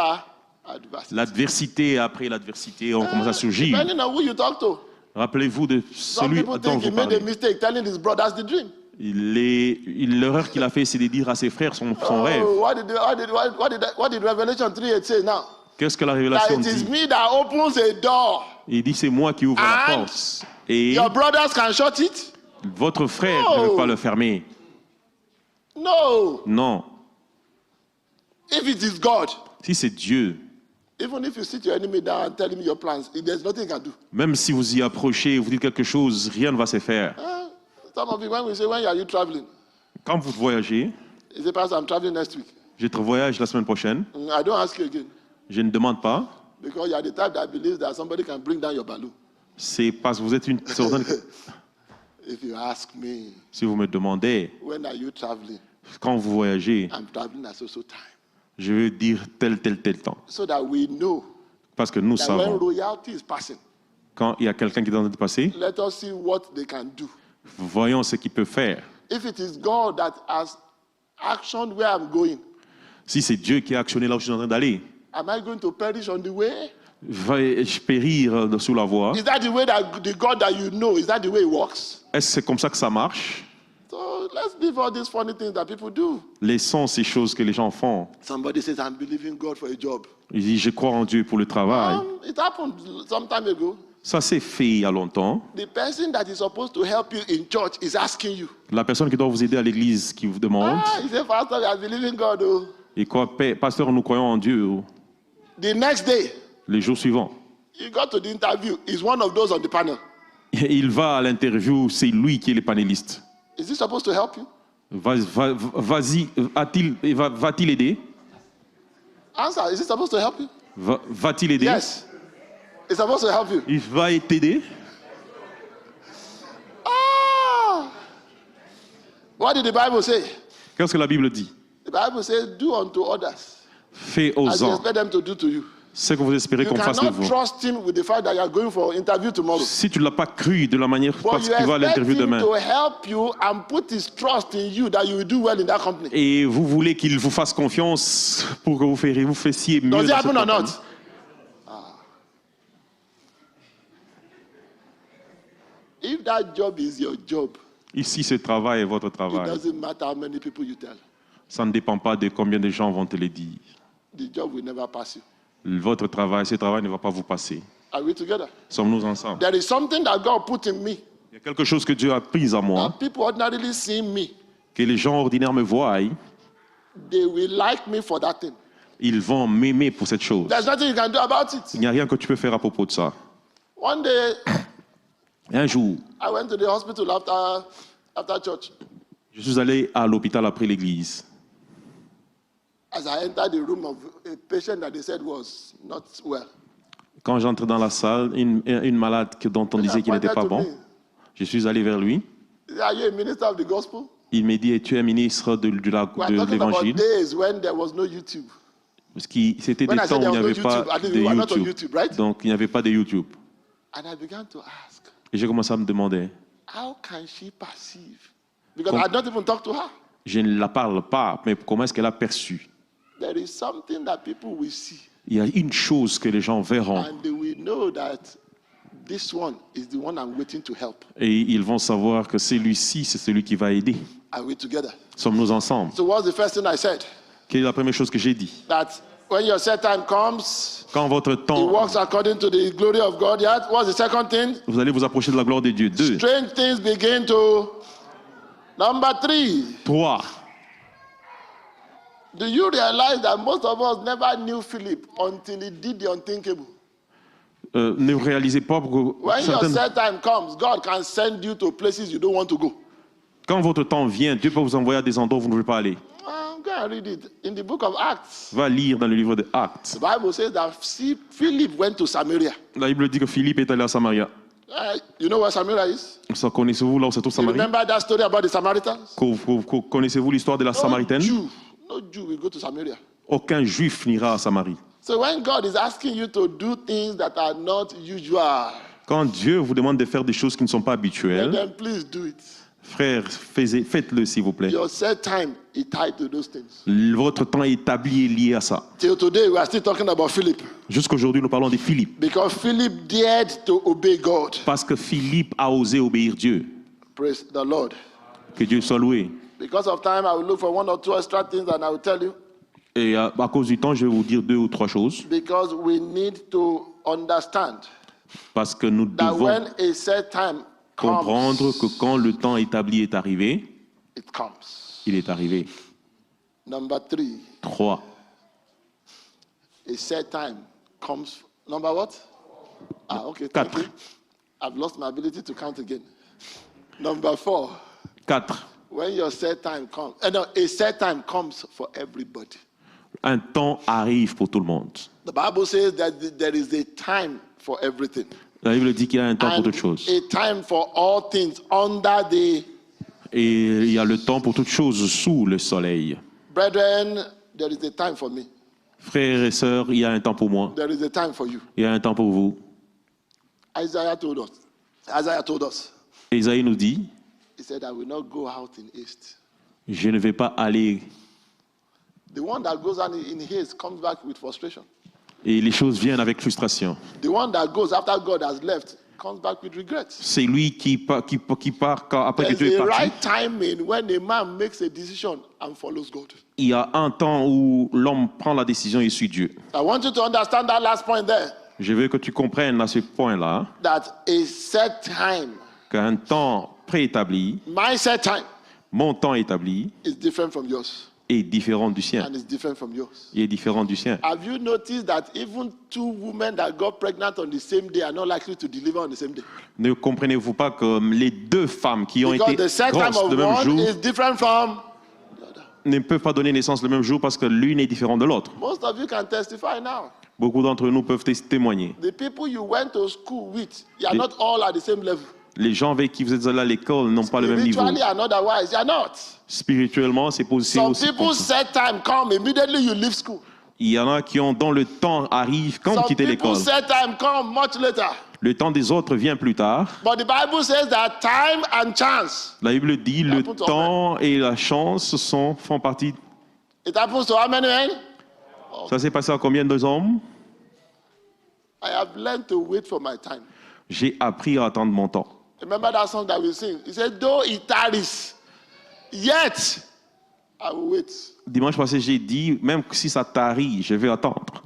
S1: adversity.
S2: l'adversité après l'adversité, on commence à surgir.
S1: Depending on who you talk to.
S2: Rappelez-vous de
S1: Some
S2: celui
S1: people
S2: dont
S1: think he
S2: vous
S1: made a
S2: parlez.
S1: mistake telling his brothers the dream.
S2: L'erreur qu'il a fait, c'est de dire à ses frères son rêve.
S1: Oh, what did Revelation 3:8 say now?
S2: Qu'est-ce que la
S1: That
S2: révélation
S1: it is
S2: dit?
S1: me that opens a door.
S2: Il dit, c'est moi qui ouvre la
S1: And
S2: porte. Et
S1: Your brothers can shut it?
S2: votre frère
S1: No.
S2: ne veut pas le fermer.
S1: No.
S2: Non.
S1: If it is God,
S2: Si c'est Dieu,
S1: even if you sit your enemy down and tell him your plans, there's nothing he can do.
S2: même si vous y approchez, vous dites quelque chose, rien ne va se faire.
S1: Some of you, when we say, when are you traveling?
S2: Quand vous voyagez,
S1: He said, Pastor, I'm traveling next week.
S2: je voyage la semaine prochaine,
S1: I don't ask you again.
S2: je ne demande pas.
S1: Because you are the type that believes that somebody can bring down your balloon.
S2: C'est parce que vous êtes une personne.
S1: If you ask me,
S2: Si vous me demandez,
S1: when are you traveling?
S2: quand vous voyagez,
S1: I'm traveling at so time.
S2: je veux dire tel temps.
S1: So that we know
S2: Parce que nous
S1: that when
S2: savons,
S1: royalty is passing,
S2: quand il y a quelqu'un qui est en train de passer,
S1: let us see what they can do.
S2: voyons ce qu'il peut faire.
S1: If it is God that has actioned where I'm going,
S2: Si c'est Dieu qui a actionné là où je suis en train d'aller,
S1: am I going to perish on the way?
S2: vais-je périr sous la voie?
S1: Is that the way that the God that you know, is that the way it works?
S2: Est-ce que c'est comme ça que ça marche?
S1: So let's leave all these funny things that people do.
S2: Laissons ces choses que les gens font.
S1: Somebody says, I'm believing God for a job.
S2: Il dit, je crois en Dieu pour le travail.
S1: It happened some time ago.
S2: Ça s'est fait il y a longtemps.
S1: The person that is supposed to help you in church is asking you.
S2: La personne qui doit vous aider à l'église qui vous demande,
S1: He said, Pastor, I believe in God. Oh.
S2: et quoi, pasteur, nous croyons en Dieu.
S1: The next day,
S2: Les jours suivants,
S1: he got to the interview. He's one of those on the panel.
S2: il va à l'interview, c'est lui qui est le panéliste.
S1: Is he supposed to help you?
S2: Vas-y, va-t-il aider?
S1: Answer, is he supposed to help you?
S2: Va-t-il aider?
S1: Yes. He's supposed to help you.
S2: Il va t'aider?
S1: What did the Bible say?
S2: Qu'est-ce que la Bible dit?
S1: The Bible says, do unto others
S2: Fais
S1: as
S2: aux
S1: you
S2: hommes
S1: expect them to do to you.
S2: ce que vous espérez
S1: You
S2: qu'on fasse de
S1: cannot
S2: vous.
S1: trust him with the fact that you are going for interview tomorrow.
S2: Si tu ne l'as pas cru de la manière
S1: But
S2: parce
S1: you
S2: qu'il va à
S1: expect
S2: l'interview
S1: him
S2: demain,
S1: to help you and put his trust in you that you will do well in that company.
S2: et vous voulez qu'il vous fasse confiance pour que vous fassiez mieux
S1: Does it
S2: dans
S1: happen
S2: cette
S1: or not?
S2: compagnie.
S1: If that job is your job,
S2: Ici, ce travail est votre
S1: it
S2: travail.
S1: doesn't matter how many people you tell.
S2: Ça ne dépend pas de combien de gens vont te le dire.
S1: The job will never pass you.
S2: Votre travail, ce travail ne va pas vous passer.
S1: Are we together?
S2: Sommes-nous ensemble?
S1: There is something that God put in me.
S2: Il y a quelque chose que Dieu a pris en moi,
S1: And people ordinarily see me.
S2: que les gens ordinaires me voient,
S1: They will like me for that thing.
S2: ils vont m'aimer pour cette chose.
S1: There's nothing you can do about it.
S2: Il n'y a rien que tu peux faire à propos de ça.
S1: One day,
S2: Un jour,
S1: I went to the hospital after church.
S2: je suis allé à l'hôpital après l'église.
S1: As I entered the room of a patient that they said was not well.
S2: Quand j'entre dans la salle, une malade dont on disait qu'il n'était pas bon, je suis allé vers lui.
S1: He said, are you a minister of the gospel?
S2: Il m'a dit, tu es ministre de
S1: We are talking about
S2: l'évangile.
S1: days when there was no YouTube.
S2: Parce que c'était des
S1: When I
S2: temps
S1: said
S2: où il
S1: there
S2: n'y
S1: was
S2: avait
S1: no
S2: pas
S1: YouTube, I think
S2: de
S1: we were not on
S2: YouTube.
S1: YouTube, right?
S2: Donc, il n'y avait pas de YouTube.
S1: And I began to ask,
S2: Et j'ai commencé à me demander,
S1: how can she perceive? Because I don't even talk to her.
S2: je ne la parle pas, mais comment est-ce qu'elle a perçu?
S1: There is something that people will see,
S2: Il y a une chose que les gens verront
S1: and they will know that this one is the one I'm waiting to help.
S2: et ils vont savoir que celui-ci, c'est celui qui va aider.
S1: Are we together?
S2: Sommes-nous ensemble?
S1: So what's the first thing I said?
S2: Quelle est la première chose que j'ai dit?
S1: That when your set time comes,
S2: Quand votre
S1: it
S2: temps,
S1: works according to the glory of God. Yeah? What's the second thing?
S2: vous allez vous approcher de la gloire de Dieu. 2.
S1: Strange things begin to. Number 3.
S2: 3.
S1: Do you realize that most of us never knew Philip until he did the unthinkable?
S2: Ne réalisez pas
S1: When your
S2: certaines...
S1: set time comes, God can send you to places you don't want to go.
S2: Quand votre temps vient, Dieu peut vous envoyer à des endroits où vous ne voulez pas aller.
S1: Go and read it in the book of Acts.
S2: Va lire dans le livre des Actes.
S1: The Bible says that Philip went to Samaria.
S2: La Bible dit que Philippe est allé à Samaria.
S1: You know where Samaria is?
S2: Ça, connaissez-vous là où se trouve
S1: You
S2: Samarie?
S1: remember that story about the Samaritans?
S2: Connaissez-vous l'histoire de la Samaritaine?
S1: No Jew will go to Samaria.
S2: Aucun juif n'ira à Samarie.
S1: So when God is asking you to do things that are not usual,
S2: Quand Dieu vous demande de faire des choses qui ne sont pas habituelles,
S1: then please do it.
S2: frères, faites-le s'il vous plaît.
S1: Your set time is tied to those things.
S2: Votre temps établi est lié à ça.
S1: Till today, we are still talking about Philip.
S2: Jusqu'aujourd'hui, nous parlons de Philippe.
S1: Because Philip dared to obey God.
S2: Parce que Philippe a osé obéir Dieu.
S1: Praise the Lord.
S2: Que Dieu soit loué.
S1: Because of time, I will look for one or two extra things and I will tell you.
S2: Et à cause du temps, je vais vous dire 2 ou 3 choses.
S1: Because we need to understand
S2: Parce que nous
S1: that
S2: devons
S1: when a set time
S2: comprendre que
S1: comes,
S2: quand le temps établi est arrivé,
S1: it comes.
S2: il est arrivé.
S1: Number 3,
S2: 3.
S1: a set time comes. Number what? Okay. Thank
S2: 4.
S1: you. I've lost my ability to count again. Number 4,
S2: 4.
S1: when your set time comes, a set time comes for everybody.
S2: Un temps arrive pour tout le monde.
S1: The Bible says that there is a time for everything.
S2: La Bible dit qu'il y a un temps pour
S1: And
S2: toutes choses.
S1: a time for all things under the.
S2: Et il y a le temps pour toutes choses sous le soleil.
S1: Brethren, there is a time for me.
S2: Frères et sœurs, il y a un temps pour moi.
S1: There is a time for you.
S2: Il y a un temps pour vous.
S1: Isaiah told us.
S2: Ésaïe nous dit,
S1: He said, I will not go out in haste.
S2: je ne vais pas aller.
S1: The one that goes out in haste comes back with frustration.
S2: Et les choses viennent avec frustration.
S1: The one that goes after God has left comes back with regret.
S2: C'est lui qui part après que Dieu
S1: There's
S2: est
S1: a
S2: parti.
S1: right timing when a man makes a decision and follows God.
S2: Il y a un temps où l'homme prend la décision et suit Dieu.
S1: I want you to understand that last point there.
S2: Je veux que tu comprennes à ce point-là
S1: That a set time,
S2: qu'un temps préétabli,
S1: my set time,
S2: mon temps établi,
S1: is different from yours.
S2: est différent du sien.
S1: And it's different from yours.
S2: Il est différent du sien.
S1: Have you noticed that even two women that got pregnant on the same day are not likely to deliver on the same day?
S2: Ne comprenez-vous pas que les 2 femmes qui ont
S1: Because
S2: été
S1: the set time
S2: grosses
S1: of
S2: le même
S1: one
S2: jour
S1: is different from the other.
S2: ne peuvent pas donner naissance le même jour parce que l'une est différente de l'autre.
S1: Most of you can testify now.
S2: Beaucoup d'entre nous peuvent témoigner.
S1: The people you went to school with, you are not all at the same level.
S2: Les gens avec qui vous êtes allés à l'école n'ont pas le même niveau.
S1: Spiritually and otherwise, you are not.
S2: Spirituellement, c'est aussi
S1: Some
S2: aussi
S1: people
S2: comme ça.
S1: set time come, immediately you leave school.
S2: Il y en a qui ont, dont le temps arrive quand vous
S1: Some
S2: quittez
S1: people
S2: l'école.
S1: set time come much later.
S2: Le temps des autres vient plus tard.
S1: But the Bible says that time and chance,
S2: La Bible dit le
S1: happens to
S2: temps et la chance font partie.
S1: it happens to how many men?
S2: Ça s'est passé à combien de hommes?
S1: I have learned to wait for my time.
S2: J'ai appris à attendre mon temps.
S1: Remember that song that we sing? He said, though it tarries, yet I will wait.
S2: Dimanche passé, j'ai dit, même si ça tarit, je vais attendre.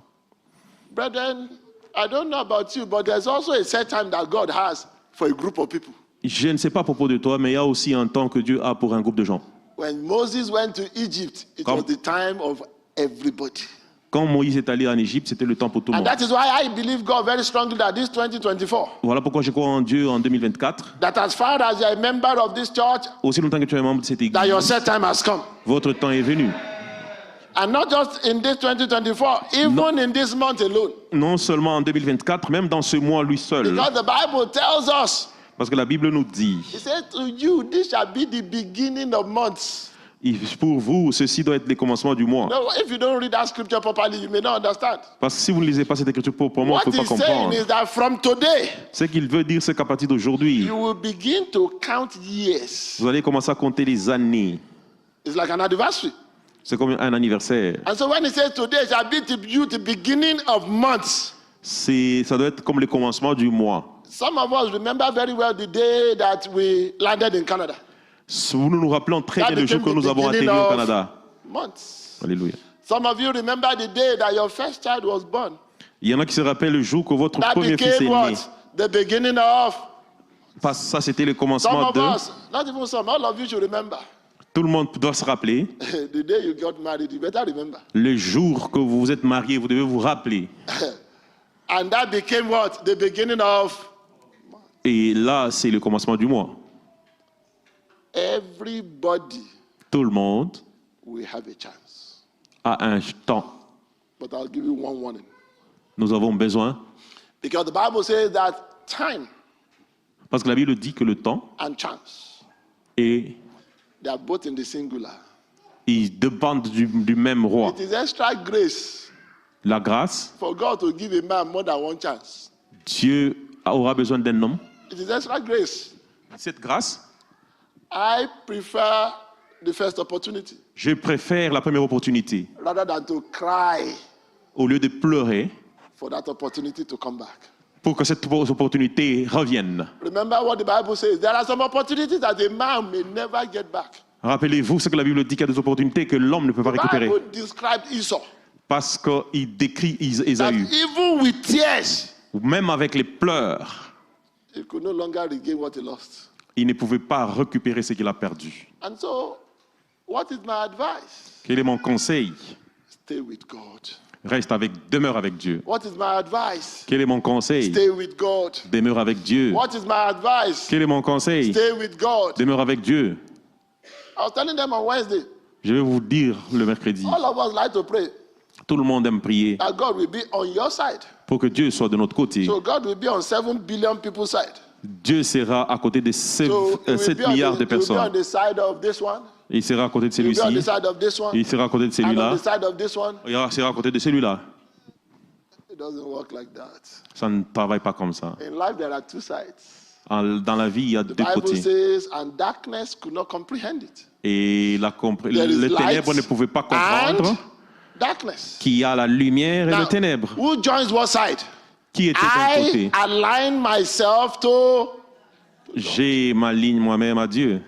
S1: Brethren, I don't know about you, but there's also a set time that God has for a group of people.
S2: Je ne sais pas à propos de toi, mais il y a aussi un temps que Dieu a pour un groupe de gens.
S1: When Moses went to Egypt, it
S2: Come.
S1: was the time of everybody.
S2: Quand Moïse est allé en Égypte, c'était le temps pour tout le
S1: And
S2: monde.
S1: that is why I believe God very strongly that this 2024,
S2: Voilà pourquoi je crois en Dieu en 2024.
S1: that as far as you're a member of this church,
S2: Aussi longtemps que tu es membre de cette
S1: that your
S2: église,
S1: set time has come.
S2: votre temps est venu.
S1: And not just in this 2024, even in this month alone.
S2: Non seulement en 2024, même dans ce mois lui seul.
S1: Because the Bible tells us,
S2: Parce que la Bible nous dit,
S1: it says to you, this shall be the beginning of months.
S2: pour vous, ceci doit être les commencements du mois.
S1: No, if you don't read that scripture properly, you may not understand.
S2: Parce que si vous ne lisez pas cette écriture pour moi,
S1: What
S2: il ne faut
S1: he's
S2: pas
S1: saying
S2: comprendre.
S1: is that from today,
S2: Ce qu'il veut dire, c'est qu'à partir d'aujourd'hui,
S1: you will begin to count years.
S2: vous allez commencer à compter les années.
S1: It's like an anniversary.
S2: C'est comme un anniversaire.
S1: And so when he says today shall be to you the beginning of months,
S2: Ça doit être comme le commencement du mois.
S1: some of us remember very well the day that we landed in Canada.
S2: Nous nous rappelons très
S1: That
S2: bien le jour que
S1: became the
S2: nous avons
S1: beginning
S2: atterri au
S1: of
S2: Canada.
S1: months.
S2: Alléluia.
S1: Some of you remember the day that your first child was born.
S2: Il y en a qui se rappellent le jour que votre
S1: That
S2: premier fils est
S1: became
S2: né.
S1: what? The beginning of.
S2: Ça, c'était le
S1: Some
S2: commencement
S1: of
S2: de...
S1: us, not even some, all of you should remember.
S2: Tout le monde doit se rappeler.
S1: The day you got married, you better remember.
S2: Le jour que vous vous êtes mariés, vous devez vous rappeler.
S1: And that became what? The beginning of.
S2: Et là, c'est le commencement du mois.
S1: Everybody
S2: Tout le monde
S1: will have a chance.
S2: a un temps.
S1: But I'll give you one warning.
S2: Nous avons besoin,
S1: Because the Bible says that time
S2: parce que la Bible dit que le temps
S1: and chance,
S2: est,
S1: they are both in the singular.
S2: ils dépendent du même roi.
S1: It is extra grace
S2: La grâce,
S1: for God to give a man more than one chance.
S2: Dieu aura besoin d'un homme.
S1: It is extra grace.
S2: Cette grâce,
S1: I prefer the first opportunity
S2: je préfère la première opportunité.
S1: rather than to cry
S2: Au lieu de pleurer
S1: for that opportunity to come back.
S2: pour que cette opportunité revienne.
S1: Remember what the Bible says. There are some opportunities that a man may never get back.
S2: Rappelez-vous ce que la Bible dit, qu'il y a des opportunités que l'homme ne peut pas
S1: The
S2: récupérer.
S1: Bible described Esau
S2: Parce qu'il décrit
S1: that
S2: Ésaü.
S1: even with tears,
S2: Même avec les pleurs,
S1: he could no longer regain what he lost.
S2: il ne pouvait pas récupérer ce qu'il a perdu.
S1: And so, what is my advice?
S2: Quel est mon conseil?
S1: Stay with God.
S2: Demeure avec Dieu.
S1: What is my advice?
S2: Quel est mon conseil?
S1: Stay with God.
S2: Demeure avec Dieu.
S1: What is my advice?
S2: Quel est mon conseil?
S1: Stay with God.
S2: Demeure avec Dieu.
S1: I was telling them on Wednesday,
S2: Je vais vous dire le mercredi.
S1: all of us like to pray
S2: Tout le monde aime prier
S1: that God will be on your side.
S2: pour que Dieu soit de notre côté.
S1: So God will be on 7 billion people's side.
S2: Dieu sera à côté de
S1: So he will
S2: 7
S1: be on
S2: milliards de
S1: the, he will be on
S2: personnes.
S1: the side of this one.
S2: Il sera à côté de
S1: He will be on the
S2: celui-ci.
S1: side of this one.
S2: Il sera à côté de
S1: And on
S2: celui-là.
S1: the side of this one.
S2: Il sera à côté de celui-là.
S1: It doesn't work like that.
S2: Ça ne travaille pas comme ça.
S1: In life, there are two sides.
S2: Dans la vie, il y a
S1: The
S2: deux
S1: Bible
S2: côtés.
S1: says, and darkness could not comprehend it.
S2: Et
S1: There is
S2: les
S1: light
S2: ténèbres ne pouvaient pas comprendre
S1: and darkness.
S2: qu'il y a la lumière et
S1: Now,
S2: les ténèbres.
S1: who joins what side?
S2: Qui était d'un
S1: I
S2: côté?
S1: align myself to.
S2: J'ai ma ligne moi-même à Dieu.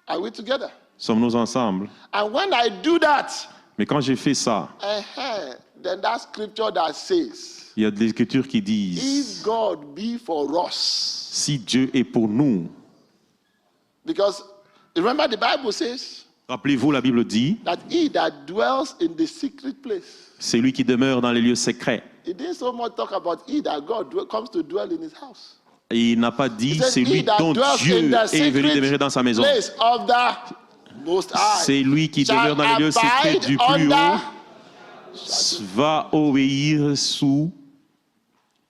S1: Are we together?
S2: Sommes-nous ensemble?
S1: And when I do that,
S2: Mais quand j'ai fait ça,
S1: then that scripture that says,
S2: il y a des écritures qui disent,
S1: if God be for us,
S2: si Dieu est pour nous,
S1: because remember the Bible says
S2: rappelez-vous, la Bible dit,
S1: that he that dwells in the secret place.
S2: c'est lui qui demeure dans les lieux secrets.
S1: It didn't so much talk about he that comes to dwell in his house.
S2: Et il n'a pas dit,
S1: He said,
S2: c'est lui
S1: he that
S2: dont
S1: dwells
S2: Dieu
S1: in the
S2: est venu
S1: secret
S2: demeurer dans sa maison.
S1: place of the Most High
S2: C'est lui qui
S1: shall
S2: demeure dans les lieux secrets
S1: abide
S2: du plus
S1: under.
S2: haut, va obéir sous,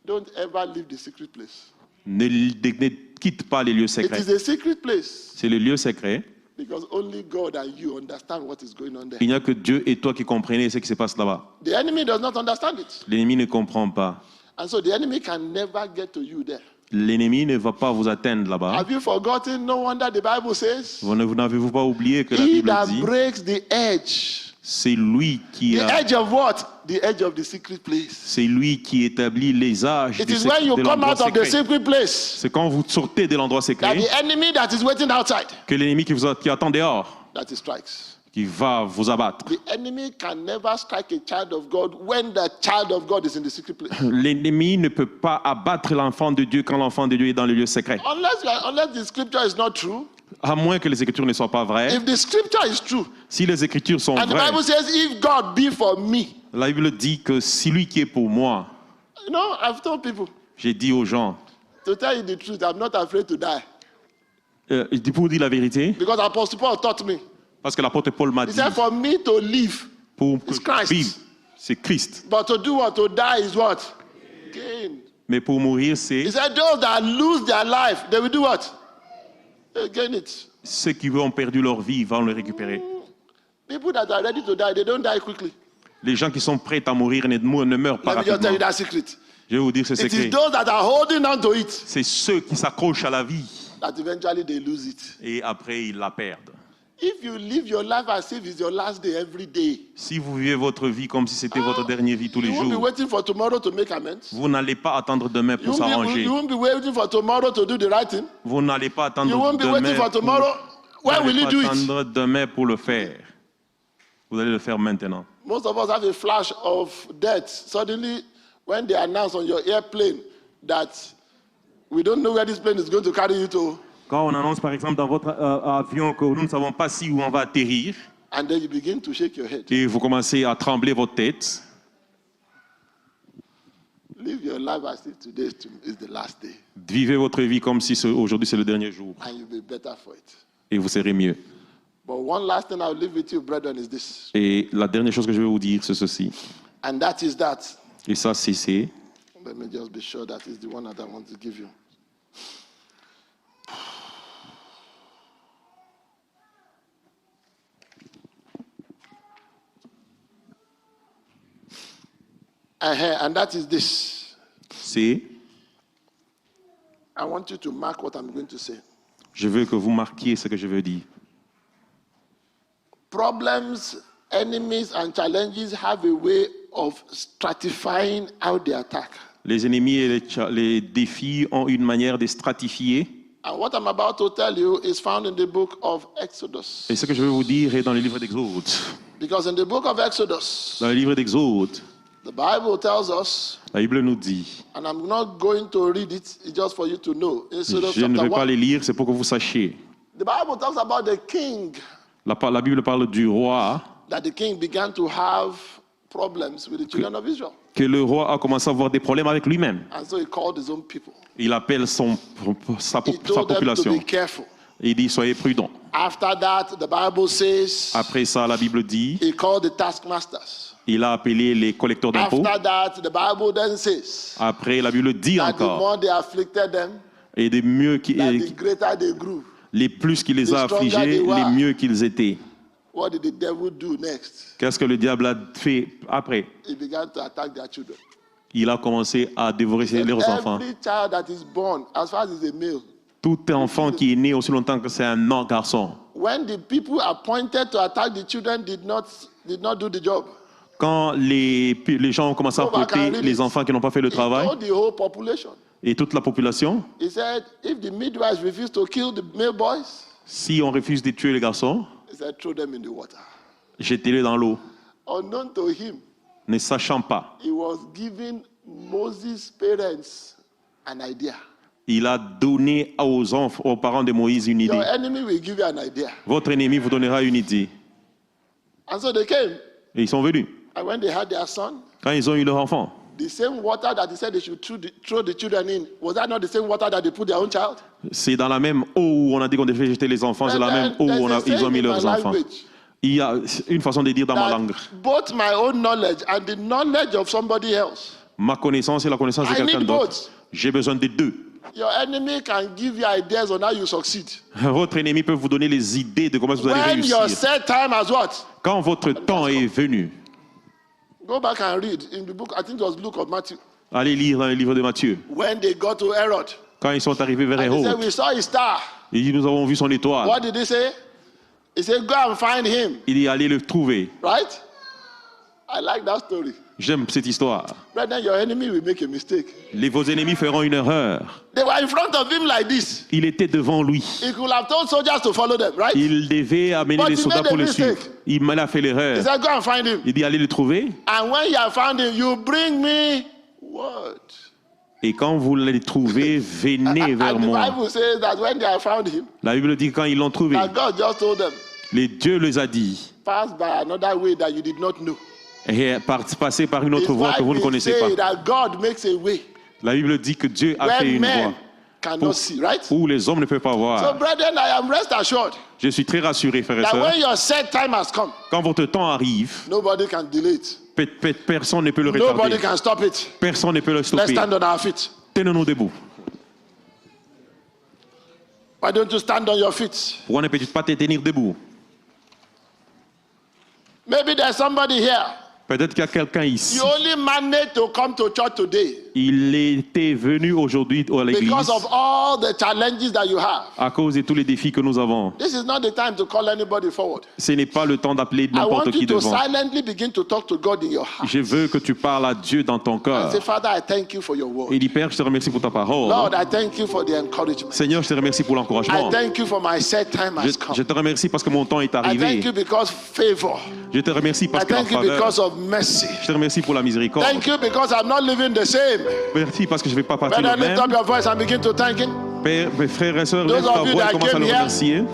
S1: Don't ever leave the secret place.
S2: ne quitte pas les lieux
S1: It
S2: secrets.
S1: is a secret place
S2: C'est le lieu secret.
S1: because only God and you understand what is going on there.
S2: Il n'y a que Dieu et toi qui comprenez ce qui se passe là-bas.
S1: The enemy does not understand it.
S2: L'ennemi ne comprend pas.
S1: And so the enemy can never get to you there.
S2: L'ennemi ne va pas vous atteindre là-bas.
S1: Have you forgotten? No wonder the Bible says,
S2: Vous n'avez-vous pas oublié que la
S1: he
S2: Bible
S1: that
S2: dit,
S1: breaks the edge.
S2: c'est lui qui
S1: The
S2: a,
S1: edge of what? The edge of the secret place.
S2: c'est lui qui établit les âges
S1: It is when you
S2: de
S1: come
S2: l'endroit
S1: out of the
S2: secret.
S1: secret place
S2: C'est quand vous sortez de l'endroit
S1: that
S2: secret
S1: the enemy that is waiting outside,
S2: que l'ennemi qui attend dehors,
S1: that he strikes.
S2: qui va vous abattre.
S1: The enemy can never strike a child of God when the child of God is in the secret place.
S2: L'ennemi ne peut pas abattre l'enfant de Dieu quand l'enfant de Dieu est dans le lieu secret.
S1: Unless the scripture is not true.
S2: À moins que les Écritures ne soient pas vraies.
S1: If the scripture is true,
S2: Si les Écritures sont
S1: and the
S2: vraies,
S1: Bible says, if God be for me,
S2: la Bible dit que si lui qui est pour moi,
S1: you know, I've told people,
S2: j'ai dit aux gens,
S1: to tell you the truth, I'm not afraid to die.
S2: pour vous dire la vérité,
S1: Because Apostle Paul taught me.
S2: parce que l'apôtre Paul m'a
S1: He
S2: dit,
S1: said, for me to live,
S2: pour
S1: it's
S2: que
S1: Christ.
S2: je vive, c'est Christ.
S1: but to do what? To die is what? Gain.
S2: Mais pour mourir, c'est
S1: He said, those that lose their life, they will do what? They gain it.
S2: ceux qui ont perdu leur vie vont le récupérer.
S1: People that are ready to die, they don't die quickly.
S2: Les gens qui sont prêts à mourir ne meurent pas
S1: Let me just tell you
S2: rapidement.
S1: that secret.
S2: Je vais vous dire ce
S1: It is
S2: secret.
S1: those that are holding on to it
S2: C'est ceux qui s'accrochent à la vie
S1: that eventually they lose it.
S2: et après ils la perdent.
S1: If you live your life as if it's your last day every day,
S2: Si vous vivez votre vie comme si c'était votre dernière vie tous les
S1: you won't be
S2: jours,
S1: waiting for tomorrow to make amends.
S2: vous n'allez pas attendre demain
S1: You
S2: pour s'arranger.
S1: won't be waiting for tomorrow to do the right thing.
S2: Vous n'allez pas attendre
S1: You won't be waiting
S2: demain
S1: for tomorrow.
S2: vous
S1: When will
S2: n'allez
S1: you
S2: pas
S1: do it?
S2: attendre demain pour le faire. Vous allez le faire maintenant.
S1: Most of us have a flash of death. Suddenly, when they announce on your airplane that we don't know where this plane is going to carry you to,
S2: Quand on annonce par exemple dans votre avion que nous ne savons pas si où on va atterrir
S1: and then you begin to shake your head.
S2: et vous commencez à trembler votre tête,
S1: Live your life as if today is the last day,
S2: vivez votre vie comme si aujourd'hui c'est le dernier jour
S1: and you'll be better for it.
S2: et vous serez mieux.
S1: But one last thing I'll leave with you, brethren, is this.
S2: Et la dernière chose que je vais vous dire, c'est ceci.
S1: And that is that.
S2: Et ça, c'est...
S1: Let me just be sure that is the one that I want to give you. And that is this.
S2: C'est...
S1: I want you to mark what I'm going to say.
S2: Je veux que vous marquiez ce que je veux dire.
S1: Problems, enemies, and challenges have a way of stratifying how they attack.
S2: Les ennemis et les défis ont une manière de stratifier.
S1: And what I'm about to tell you is found in the book of Exodus.
S2: Et ce que je veux vous dire est dans le livre d'Exode.
S1: Because in the book of Exodus,
S2: Dans le livre d'Exode,
S1: the Bible tells us,
S2: la Bible nous dit,
S1: and I'm not going to read it, it's just for you to know. Exodus
S2: je ne
S1: chapter
S2: vais pas
S1: 1.
S2: les lire, c'est pour que vous sachiez.
S1: The Bible talks about the king,
S2: La Bible parle du roi,
S1: that the king began to have problems with the children of Israel.
S2: que le roi a commencé à avoir des problèmes avec lui-même.
S1: And so he called his own people.
S2: Il appelle sa
S1: He told them to
S2: population.
S1: be careful.
S2: Il dit, soyez prudents.
S1: After that, the Bible says
S2: Après ça, la Bible dit,
S1: he called the taskmasters.
S2: il a appelé les collecteurs d'impôts.
S1: After that, the Bible then says
S2: Après, la Bible dit
S1: that the
S2: encore,
S1: more they afflicted them,
S2: et des mieux
S1: that the greater they grew.
S2: les plus qu'il les a
S1: the stronger
S2: affligés,
S1: they were.
S2: les mieux qu'ils étaient.
S1: What did the devil do next?
S2: Qu'est-ce que le diable a fait après?
S1: He began to attack their children.
S2: Il a commencé à dévorer leurs enfants.
S1: Every child that is born, as far as he's a male,
S2: Tout enfant qui est né aussi longtemps que c'est un garçon.
S1: when the people appointed to attack the children did not do the job,
S2: Quand les gens ont commencé à apporter les enfants qui n'ont pas fait le
S1: he
S2: travail,
S1: told the whole population.
S2: et toute la population,
S1: He said, if the midwives refuse to kill the male boys,
S2: si on refuse de tuer les garçons,
S1: he said, throw them in the water.
S2: jetez-les dans l'eau.
S1: Unknown to him,
S2: Ne sachant pas,
S1: he was giving Moses' parents an idea.
S2: il a donné aux parents de Moïse une idée.
S1: Your enemy will give you an idea.
S2: Votre ennemi vous donnera une idée.
S1: And so they came,
S2: Et ils sont venus.
S1: and when they had their son,
S2: Quand ils ont eu leur enfant,
S1: the same water that he said they should throw the children in, was that not the same water that they put their own child?
S2: c'est dans la même eau où on a dit qu'on devait jeter les enfants, c'est la même eau où ils ont mis leurs enfants. Il y a une façon de dire dans ma langue.
S1: Both my own knowledge and the knowledge of somebody else.
S2: Ma connaissance et la connaissance de
S1: I
S2: quelqu'un
S1: need
S2: d'autre.
S1: both.
S2: J'ai besoin des deux.
S1: Your enemy can give you ideas on how you succeed.
S2: Votre ennemi peut vous donner les idées de comment vous allez
S1: When your
S2: réussir.
S1: set time has what?
S2: Quand votre temps est venu,
S1: Go back and read in the book, I think it was Luke of Matthew.
S2: allez lire dans le livre de Matthieu.
S1: When they got to Herod,
S2: Quand ils sont arrivés vers
S1: and they said,
S2: Hérode,
S1: we saw his star.
S2: il dit, nous avons vu son étoile.
S1: What did he say? He said, go and find him.
S2: Il dit, allez le trouver.
S1: Right? I like that story.
S2: J'aime cette histoire.
S1: Brother, your enemy will make a mistake.
S2: Vos ennemis feront une erreur.
S1: They were in front of him like this.
S2: Il était devant lui.
S1: He could have told soldiers to follow them, right?
S2: Il devait amener
S1: But
S2: les
S1: he
S2: soldats
S1: made a
S2: pour le
S1: mistake.
S2: suivre. Il a fait
S1: He
S2: l'erreur.
S1: said, go and find him.
S2: Il dit, allez le trouver.
S1: And when you have found him, you bring me word.
S2: Et quand vous le trouvez, venez vers
S1: And the
S2: moi.
S1: Bible says that when they have found him,
S2: La Bible dit que quand ils l'ont trouvé,
S1: that God just told them,
S2: Dieu les a dit,
S1: pass by another way that you did not know.
S2: et passez par une autre
S1: It's
S2: voie
S1: why
S2: que vous ne
S1: we
S2: connaissez
S1: say
S2: pas.
S1: that God makes a way
S2: La Bible dit que Dieu a fait
S1: where
S2: une
S1: men
S2: voie
S1: cannot see, right?
S2: où les hommes ne peuvent pas
S1: So,
S2: voir.
S1: brethren, I am rest assured
S2: Je suis très rassuré, frères et
S1: that
S2: sœurs.
S1: when your set time has come,
S2: Quand votre temps arrive,
S1: nobody can delay it.
S2: personne ne peut le
S1: Nobody
S2: retarder.
S1: can stop it.
S2: Personne ne peut le
S1: Let's
S2: stopper.
S1: stand on our feet.
S2: Tenons-nous debout.
S1: Why don't you stand on your feet?
S2: Pourquoi ne peux-tu pas te tenir debout?
S1: Maybe there's somebody here.
S2: Peut-être qu'il y a quelqu'un ici.
S1: You only managed to come to church today
S2: Il était venu aujourd'hui à l'église
S1: because of all the challenges that you have.
S2: à cause de tous les défis que nous avons.
S1: This is not the time to call anybody forward.
S2: Ce n'est pas le temps d'appeler
S1: I
S2: n'importe
S1: want
S2: qui
S1: you to
S2: devant.
S1: silently begin to talk to God in your heart.
S2: Je veux que tu parles à Dieu dans ton
S1: And
S2: cœur.
S1: say, Father, I thank you for your word.
S2: Et dis, Père, je te remercie pour ta parole.
S1: Lord, I thank you for the encouragement.
S2: Seigneur, je te remercie pour
S1: I
S2: l'encouragement.
S1: thank you for my set time has
S2: Je
S1: come.
S2: te remercie parce que mon temps est
S1: I
S2: arrivé.
S1: thank you because favor.
S2: Je te remercie
S1: I
S2: parce que la
S1: thank you
S2: faveur.
S1: because of mercy.
S2: Je te remercie pour la miséricorde.
S1: Thank you because I'm not living the same.
S2: Merci parce que je ne vais pas partir
S1: Brother,
S2: le
S1: lift
S2: même.
S1: up your voice and begin to thank him.
S2: Père, mes frères et sœurs,
S1: Those
S2: lève ta
S1: of you
S2: voix et
S1: that
S2: commence à
S1: came
S2: le
S1: here,
S2: remercier.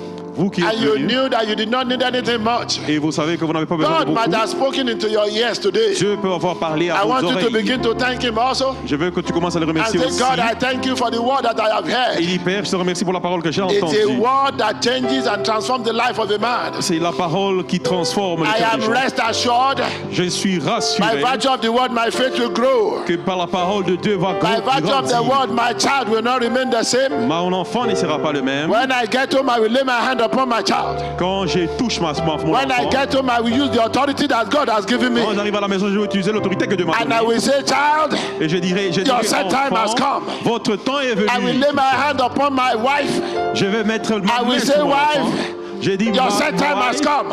S2: vous qui êtes
S1: and you
S2: venus,
S1: knew that you did not need anything much.
S2: et vous savez que vous n'avez pas besoin de
S1: God might
S2: beaucoup,
S1: have spoken into your ears today.
S2: Dieu peut avoir parlé à
S1: I
S2: vos
S1: want you to
S2: oreilles.
S1: begin to thank Him also.
S2: Je veux que tu commences à le
S1: And
S2: remercier
S1: say,
S2: aussi.
S1: God, I thank you for the word that I have
S2: Et
S1: heard.
S2: dit, Père, je te remercie pour la parole que j'ai
S1: It's a
S2: entendue.
S1: word that changes and transforms the life of a man.
S2: C'est la parole qui transforme le
S1: I
S2: cœur
S1: am
S2: des gens.
S1: rest assured.
S2: Je suis
S1: By
S2: rassuré
S1: virtue of the word, my faith will grow.
S2: que par la parole de Dieu va
S1: By virtue of the
S2: grandir.
S1: word, my child will not remain the same.
S2: Mon enfant ne sera pas le même.
S1: When I get home, I will lay my hand upon my child.
S2: Quand je touche mon
S1: When I
S2: enfant,
S1: get home, I will use the authority that God has given me.
S2: quand j'arrive à la maison, je vais utiliser l'autorité que Dieu m'a
S1: And I
S2: donnée.
S1: will say, child,
S2: Et je dirai,
S1: your set time has
S2: enfant,
S1: come.
S2: votre temps est
S1: I will
S2: venu.
S1: lay my hand upon my wife.
S2: Je vais mettre ma
S1: I
S2: main
S1: will
S2: sur
S1: say,
S2: mon enfant.
S1: wife,
S2: J'ai dit,
S1: your set time has come.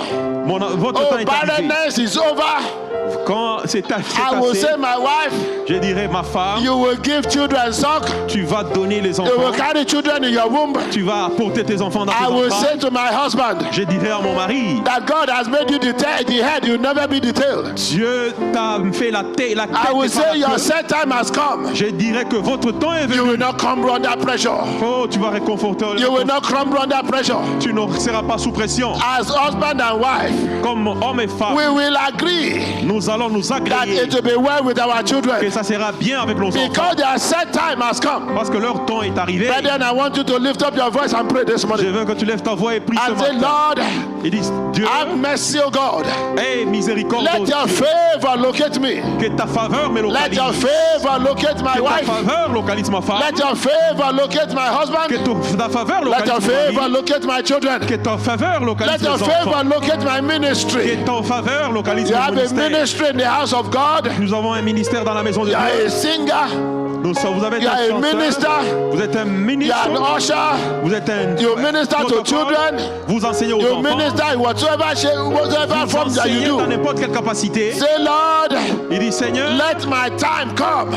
S2: votre temps
S1: Oh,
S2: est arrivé.
S1: barrenness is over.
S2: Quand c'est
S1: I will
S2: assez,
S1: say, my wife,
S2: je dirai, ma femme,
S1: you will give children suck.
S2: tu vas donner les
S1: You will
S2: enfants.
S1: carry children in your womb.
S2: Tu vas apporter tes enfants dans
S1: I
S2: tes
S1: will
S2: enfants.
S1: say to my husband
S2: Je dirai à mon mari,
S1: that God has made you the head, you'll never be the tail.
S2: Dieu t'a fait la tête
S1: I
S2: et
S1: will
S2: pas
S1: say
S2: la
S1: your
S2: queue.
S1: set time has come.
S2: Je dirai que votre temps est
S1: You
S2: venu.
S1: will not crumble under pressure.
S2: Oh, tu vas réconforter.
S1: You will not crumble under pressure.
S2: Tu ne seras pas sous pression.
S1: As husband and wife,
S2: Comme homme et femme,
S1: we will agree
S2: nous allons nous
S1: that
S2: agréer
S1: it will be well with our
S2: que
S1: children
S2: ça sera bien avec nos enfants.
S1: because their set time has come.
S2: Parce que leur temps est arrivé.
S1: Brethren, I want you to lift up your voice and pray this
S2: Je
S1: morning
S2: veux que tu lèves ta voix et prie ce
S1: and say,
S2: matin.
S1: Lord,
S2: Ils disent, Dieu,
S1: have mercy, O God.
S2: aie miséricorde,
S1: Let
S2: ô
S1: your
S2: Dieu.
S1: favor locate me.
S2: Que ta faveur me
S1: Let
S2: localise.
S1: your favor locate my
S2: Que ta
S1: wife.
S2: faveur localise ma femme.
S1: Let your favor locate my
S2: Que
S1: husband.
S2: ta faveur
S1: Let your
S2: localise mon
S1: favor
S2: mari.
S1: locate my children.
S2: Que ta faveur
S1: Let
S2: localise
S1: your
S2: mes
S1: favor
S2: enfants.
S1: locate my ministry.
S2: Que ta faveur localise
S1: You
S2: mon
S1: have a
S2: ministère.
S1: ministry in the house of God.
S2: Nous avons un ministère dans la maison de
S1: You are
S2: Dieu.
S1: a singer.
S2: Vous avez
S1: You
S2: un
S1: are a minister.
S2: chanteur. Vous êtes un
S1: You
S2: ministre.
S1: are an usher.
S2: Vous êtes un
S1: You minister to
S2: protocole.
S1: children.
S2: Vous enseignez aux
S1: You
S2: enfants.
S1: minister in whatever
S2: Vous
S1: form that you
S2: enseignez dans
S1: do.
S2: n'importe quelle capacité.
S1: Say, Lord,
S2: Il dit, Seigneur,
S1: let my time come.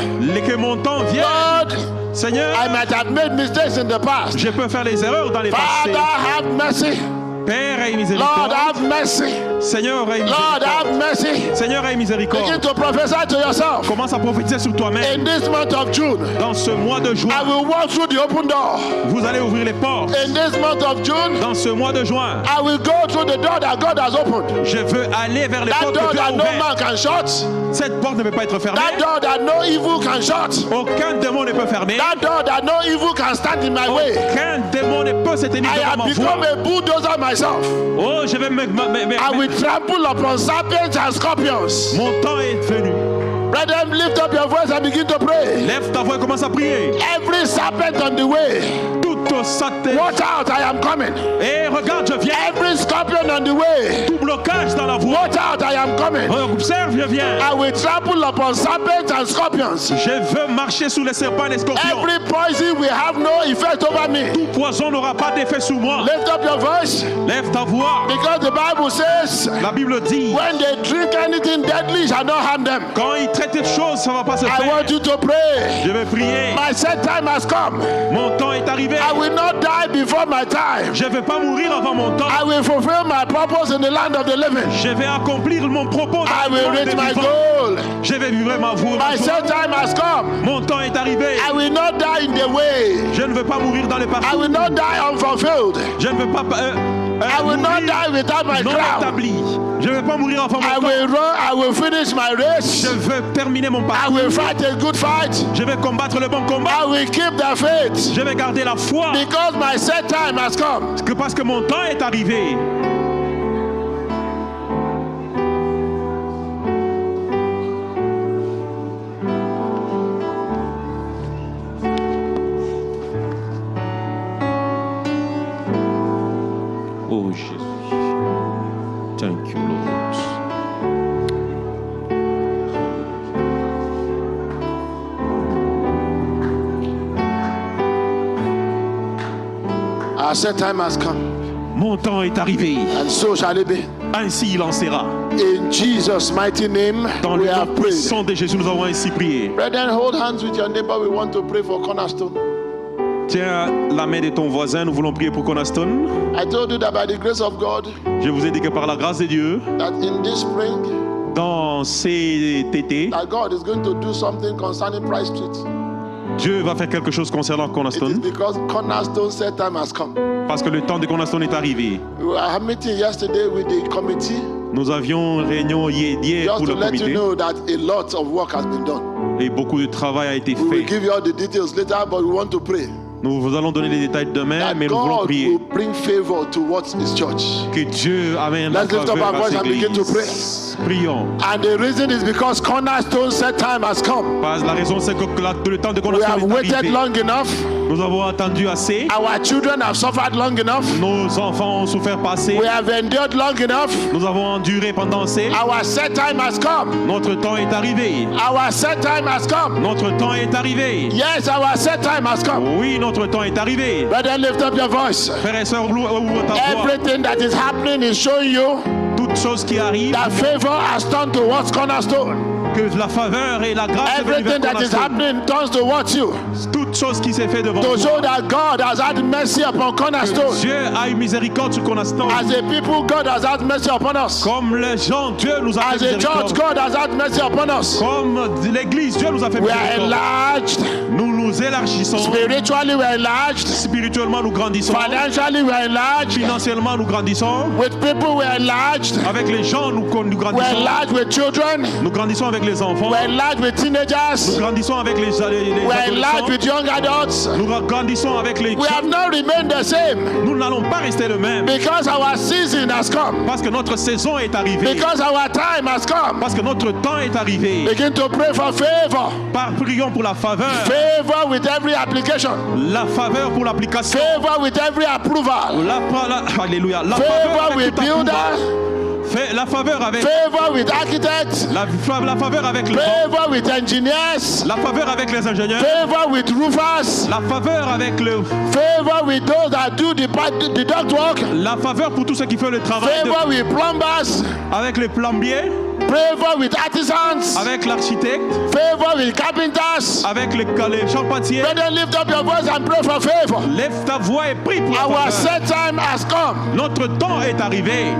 S2: que mon temps vienne.
S1: Lord,
S2: Seigneur,
S1: I might have made mistakes in the past.
S2: je peux faire les erreurs dans les passés.
S1: Father, have mercy.
S2: Père, aie
S1: Lord,
S2: miséricorde.
S1: have mercy.
S2: Seigneur, aie
S1: Lord, have
S2: miséricorde.
S1: mercy.
S2: Seigneur, aie
S1: Begin
S2: miséricorde.
S1: to prophesy to yourself.
S2: Commence à prophétiser sur toi-même.
S1: In this month of June,
S2: Dans ce mois de juin,
S1: I will walk through the open door.
S2: vous allez ouvrir les portes.
S1: In this month of June,
S2: Dans ce mois de juin,
S1: I will go through the door that God has opened.
S2: je veux aller vers les
S1: That
S2: portes
S1: door
S2: que Dieu a
S1: that no
S2: ouvertes.
S1: man can shut.
S2: Cette porte ne peut pas être fermée.
S1: That door that no evil can shut.
S2: Aucun démon ne peut fermer.
S1: That door that no evil can stand in my way.
S2: Aucun démon ne peut se tenir
S1: I
S2: devant
S1: have
S2: ma
S1: become
S2: voie.
S1: a bulldozer myself.
S2: Oh, je vais
S1: I will trample upon serpents and scorpions.
S2: Mon temps est venu.
S1: Brethren, lift up your voice and begin to pray.
S2: Lève ta voix et commence à prier.
S1: Every serpent on the way,
S2: Toute Satan.
S1: watch out, I am coming.
S2: Et regarde, je viens.
S1: Every scorpion on the way,
S2: Tout blocage dans la voie.
S1: watch out, I am coming.
S2: Observe, je viens.
S1: I will trample upon serpents and scorpions.
S2: Je veux marcher sous les serpents et les scorpions.
S1: Every poison will have no effect over me.
S2: Tout poison n'aura pas d'effet sur moi.
S1: Lift up your voice,
S2: Lève ta voix.
S1: because the Bible says,
S2: La Bible dit,
S1: when they drink anything deadly, it shall not harm them.
S2: quand ils traitent de choses, ça ne va pas se
S1: I
S2: faire.
S1: want you to pray.
S2: Je vais prier.
S1: My set time has come.
S2: Mon temps est arrivé.
S1: I will not die before my time.
S2: Je ne vais pas mourir avant mon temps.
S1: I will fulfill my purpose in the land of the living.
S2: Je vais accomplir mon propos.
S1: I
S2: dans le
S1: will
S2: monde
S1: reach
S2: des
S1: my
S2: vivants.
S1: goal.
S2: Je vais vivre ma voie.
S1: My set time has come.
S2: Mon temps est arrivé.
S1: I will not die in the way.
S2: Je ne veux pas mourir dans les
S1: I
S2: parcours.
S1: will not die unfulfilled.
S2: Je ne veux pas
S1: I will not die without my
S2: non
S1: crown.
S2: établi. Je ne veux pas mourir avant
S1: I
S2: mon temps.
S1: will run. I will finish my race.
S2: Je veux terminer mon
S1: I
S2: parcours.
S1: will fight a good fight.
S2: Je vais combattre le bon combat.
S1: I will keep the faith
S2: Je vais garder la foi.
S1: because my set time has come.
S2: Parce que mon temps est arrivé. Oh Jésus. Thank you, Lord.
S1: Our set time has come,
S2: Mon temps est arrivé.
S1: and so shall it be.
S2: Ainsi il en sera.
S1: In Jesus' mighty name,
S2: Dans
S1: we
S2: le nom
S1: have prayed.
S2: puissant de Jésus, nous avons ainsi prié.
S1: Brethren, hold hands with your neighbor. We want to pray for Cornerstone.
S2: Tiens la main de ton voisin, nous voulons prier pour Cornerstone.
S1: I told you that by the grace of God,
S2: Je vous ai dit que par la grâce de Dieu,
S1: that in this spring,
S2: dans cet été,
S1: that God is going to do something concerning Price Street.
S2: Dieu va faire quelque chose concernant
S1: It is
S2: Cornerstone.
S1: because Cornerstone set time has come.
S2: Parce que le temps de Cornerstone est arrivé.
S1: We were meeting yesterday with the committee.
S2: Nous avions une réunion hier
S1: Just
S2: pour
S1: to
S2: le
S1: let you
S2: comité.
S1: know that a lot of work has been done.
S2: Et beaucoup de travail a été
S1: We will
S2: fait.
S1: give you all the details later, but we want to pray
S2: Nous vous allons donner les détails demain,
S1: that
S2: mais nous voulons
S1: God
S2: prier
S1: will bring favor towards His church.
S2: que Dieu amène la
S1: Let's lift up
S2: faveur
S1: our
S2: à
S1: voice and begin to pray.
S2: l'église. Prions.
S1: And the reason is because Cornerstone set time has come.
S2: La raison, c'est que le temps de
S1: We have
S2: Cornerstone est
S1: waited
S2: arrivé.
S1: long enough.
S2: Nous avons attendu assez.
S1: Our children have suffered long enough.
S2: Nos enfants ont souffert passer.
S1: We have endured long enough.
S2: Nous avons enduré pendant assez.
S1: Our set time has come.
S2: Notre temps est arrivé.
S1: Our set time has come.
S2: Notre temps est arrivé.
S1: Yes, our set time has come.
S2: Oui, notre temps est arrivé.
S1: Brother, lift up your voice.
S2: Frères et sœurs, ouvre ta voix.
S1: Everything that is happening is showing you
S2: Toute chose qui arrive,
S1: that favor has turned towards Cornerstone.
S2: que la faveur et la grâce est venue vers
S1: Everything that is
S2: Cornerstone.
S1: happening turns towards you
S2: Toute chose qui s'est faite devant
S1: to
S2: toi.
S1: show that God has had mercy upon Cornerstone.
S2: Dieu a eu miséricorde sur Cornerstone.
S1: As a people, God has had mercy upon us.
S2: Comme les gens, Dieu nous a
S1: As
S2: fait
S1: a church,
S2: miséricorde.
S1: God has had mercy upon us.
S2: Comme l'église, Dieu nous a fait
S1: We are
S2: miséricorde.
S1: enlarged.
S2: Nous nous élargissons.
S1: Spiritually, we are enlarged.
S2: Spirituellement, nous grandissons.
S1: Financially, we are enlarged.
S2: Financièrement, nous grandissons.
S1: With people, we are enlarged.
S2: Avec les gens, nous
S1: We are
S2: grandissons.
S1: enlarged with children.
S2: Nous grandissons avec les enfants.
S1: We are enlarged with teenagers.
S2: Nous grandissons avec les
S1: We are enlarged
S2: adolescents.
S1: with young adults.
S2: Nous grandissons avec les
S1: We have
S2: jeunes.
S1: not remained the same
S2: Nous n'allons pas rester le même.
S1: because our season has come.
S2: Parce que notre saison est arrivée.
S1: Because our time has come.
S2: Parce que notre temps est arrivé.
S1: Begin to pray for favor.
S2: Prions pour la faveur.
S1: Favor with every application.
S2: La faveur pour l'application.
S1: Favor with every approval.
S2: Alléluia. La
S1: Favor
S2: faveur
S1: with
S2: avec tout approval.
S1: builder.
S2: La faveur avec
S1: Favor with architects.
S2: la faveur avec les gens.
S1: Favor with engineers.
S2: La faveur avec les ingénieurs.
S1: Favor with roofers.
S2: La faveur avec le
S1: Favor with those that do the duct work.
S2: la faveur pour tous ceux qui font le travail
S1: Favor with plumbers.
S2: avec les plombiers,
S1: Favor with artisans.
S2: avec l'architecte,
S1: Favor with carpenters.
S2: avec les charpentiers.
S1: Brethren, lift up your voice and pray for favor.
S2: Lève ta voix et prie pour la
S1: Our
S2: faveur.
S1: set time has come.
S2: Notre temps est arrivé.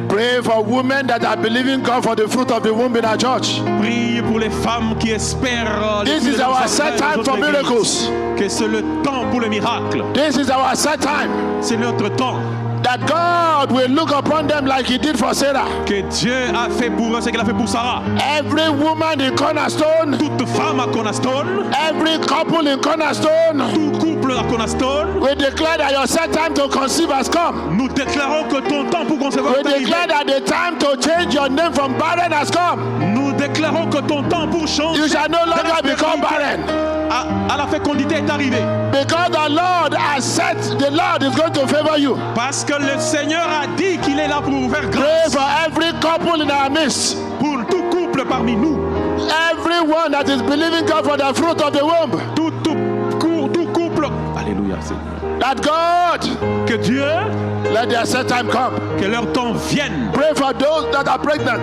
S1: Pray for women that are believing God for the fruit of the womb in our church.
S2: Prie pour les femmes qui espèrent.
S1: This is our set time for miracles.
S2: Que c'est le temps pour le miracle.
S1: This is our set time.
S2: C'est notre temps.
S1: That God will look upon them like He did for Sarah.
S2: Que Dieu a fait pour eux ce qu'il a fait pour Sarah.
S1: Every woman in Cornerstone,
S2: Toute femme à Cornerstone,
S1: every couple in Cornerstone,
S2: tout couple à Cornerstone,
S1: we declare that your set time to conceive has come.
S2: nous déclarons que ton temps pour concevoir
S1: We
S2: est arrivé.
S1: declare that the time to change your name from barren has come.
S2: Nous déclarons que ton temps pour changer
S1: You shall no longer become barren.
S2: à la fécondité est arrivé.
S1: Because the Lord has said the Lord is going to favor you.
S2: Parce que le Seigneur a dit qu'il est là pour vous faire
S1: Pray
S2: grâce.
S1: for every couple in our midst.
S2: Pour tout couple parmi nous.
S1: Everyone that is believing God for the fruit of the womb.
S2: Tout couple. Alléluia.
S1: That God,
S2: Que Dieu,
S1: let their set time come.
S2: que leur temps vienne.
S1: Pray for those that are pregnant.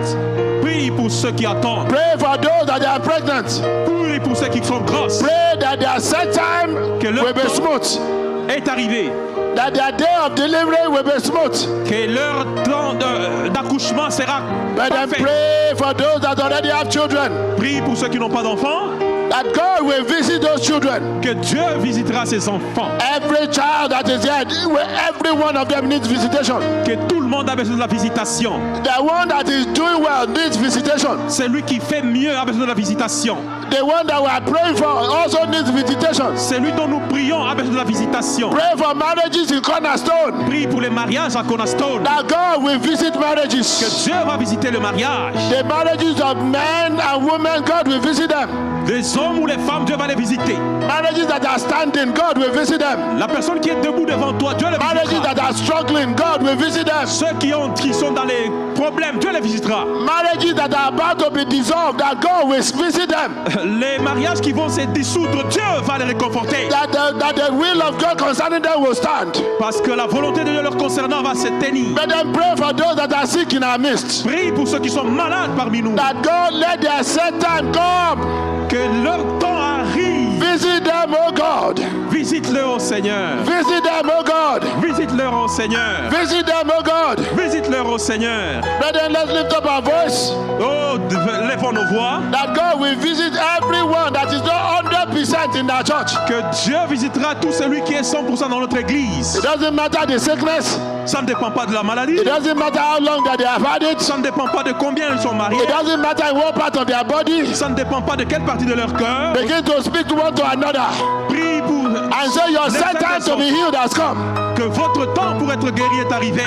S2: Prie pour ceux qui attendent.
S1: Pray for those that are pregnant.
S2: Prie pour ceux qui sont grosses.
S1: Pray that their set time
S2: Que leur
S1: will be
S2: temps
S1: smooth.
S2: est arrivé.
S1: That their day of delivery will be smooth.
S2: Que leur temps d'accouchement sera
S1: But then
S2: parfait.
S1: pray for those that already have children.
S2: Prie pour ceux qui n'ont pas d'enfants.
S1: That God will visit those children.
S2: Que Dieu visitera ses enfants.
S1: Every child that is here, every one of them needs visitation.
S2: Que tout le monde a besoin de la visitation.
S1: The one that is doing well needs visitation.
S2: Celui qui fait mieux a besoin de la visitation.
S1: The one that we are praying for also needs visitation.
S2: Celui dont nous prions a besoin de la visitation.
S1: Pray for marriages in Cornerstone.
S2: Prie pour les mariages à Cornerstone.
S1: That God will visit
S2: Que
S1: marriages.
S2: Dieu va visiter le mariage.
S1: The marriages of men and women, God will visit them.
S2: Les hommes ou les femmes, Dieu va les visiter.
S1: Marriages that are standing, God will visit them.
S2: La personne qui est debout devant toi, Dieu les
S1: Marriages
S2: visitera.
S1: that are struggling, God will visit them.
S2: Ceux qui sont dans les problèmes, Dieu les visitera.
S1: Marriages that are about to be dissolved, that God will visit them.
S2: Les mariages qui vont se dissoudre, Dieu va les réconforter.
S1: That the will of God concerning them will stand.
S2: Parce que la volonté de Dieu leur concernant va se tenir.
S1: Let them pray for those that are sick in our midst.
S2: Prie pour ceux qui sont malades parmi nous.
S1: That God let their set time come.
S2: Que leur temps arrive.
S1: Visit them, oh God.
S2: Visite-le, ô Seigneur.
S1: Visit them, oh God.
S2: Visite-leur, ô Seigneur.
S1: Visit them, oh God.
S2: Visite-leur, ô Seigneur.
S1: Brethren, let's lift up our voice.
S2: Oh, lèvons nos voix.
S1: That God will visit everyone that is not 100% in our church.
S2: Que Dieu visitera tout celui qui est 100% dans notre église.
S1: It doesn't matter the sickness.
S2: Ça ne dépend pas de la maladie.
S1: It doesn't matter how long that they have had it.
S2: Ça ne dépend pas de combien ils sont mariés.
S1: It doesn't matter in what part of their body.
S2: Ça ne dépend pas de quelle partie de leur cœur.
S1: Begin to speak one to another
S2: Prie pour
S1: and say your set time to be healed has come.
S2: que votre temps pour être guéri est arrivé.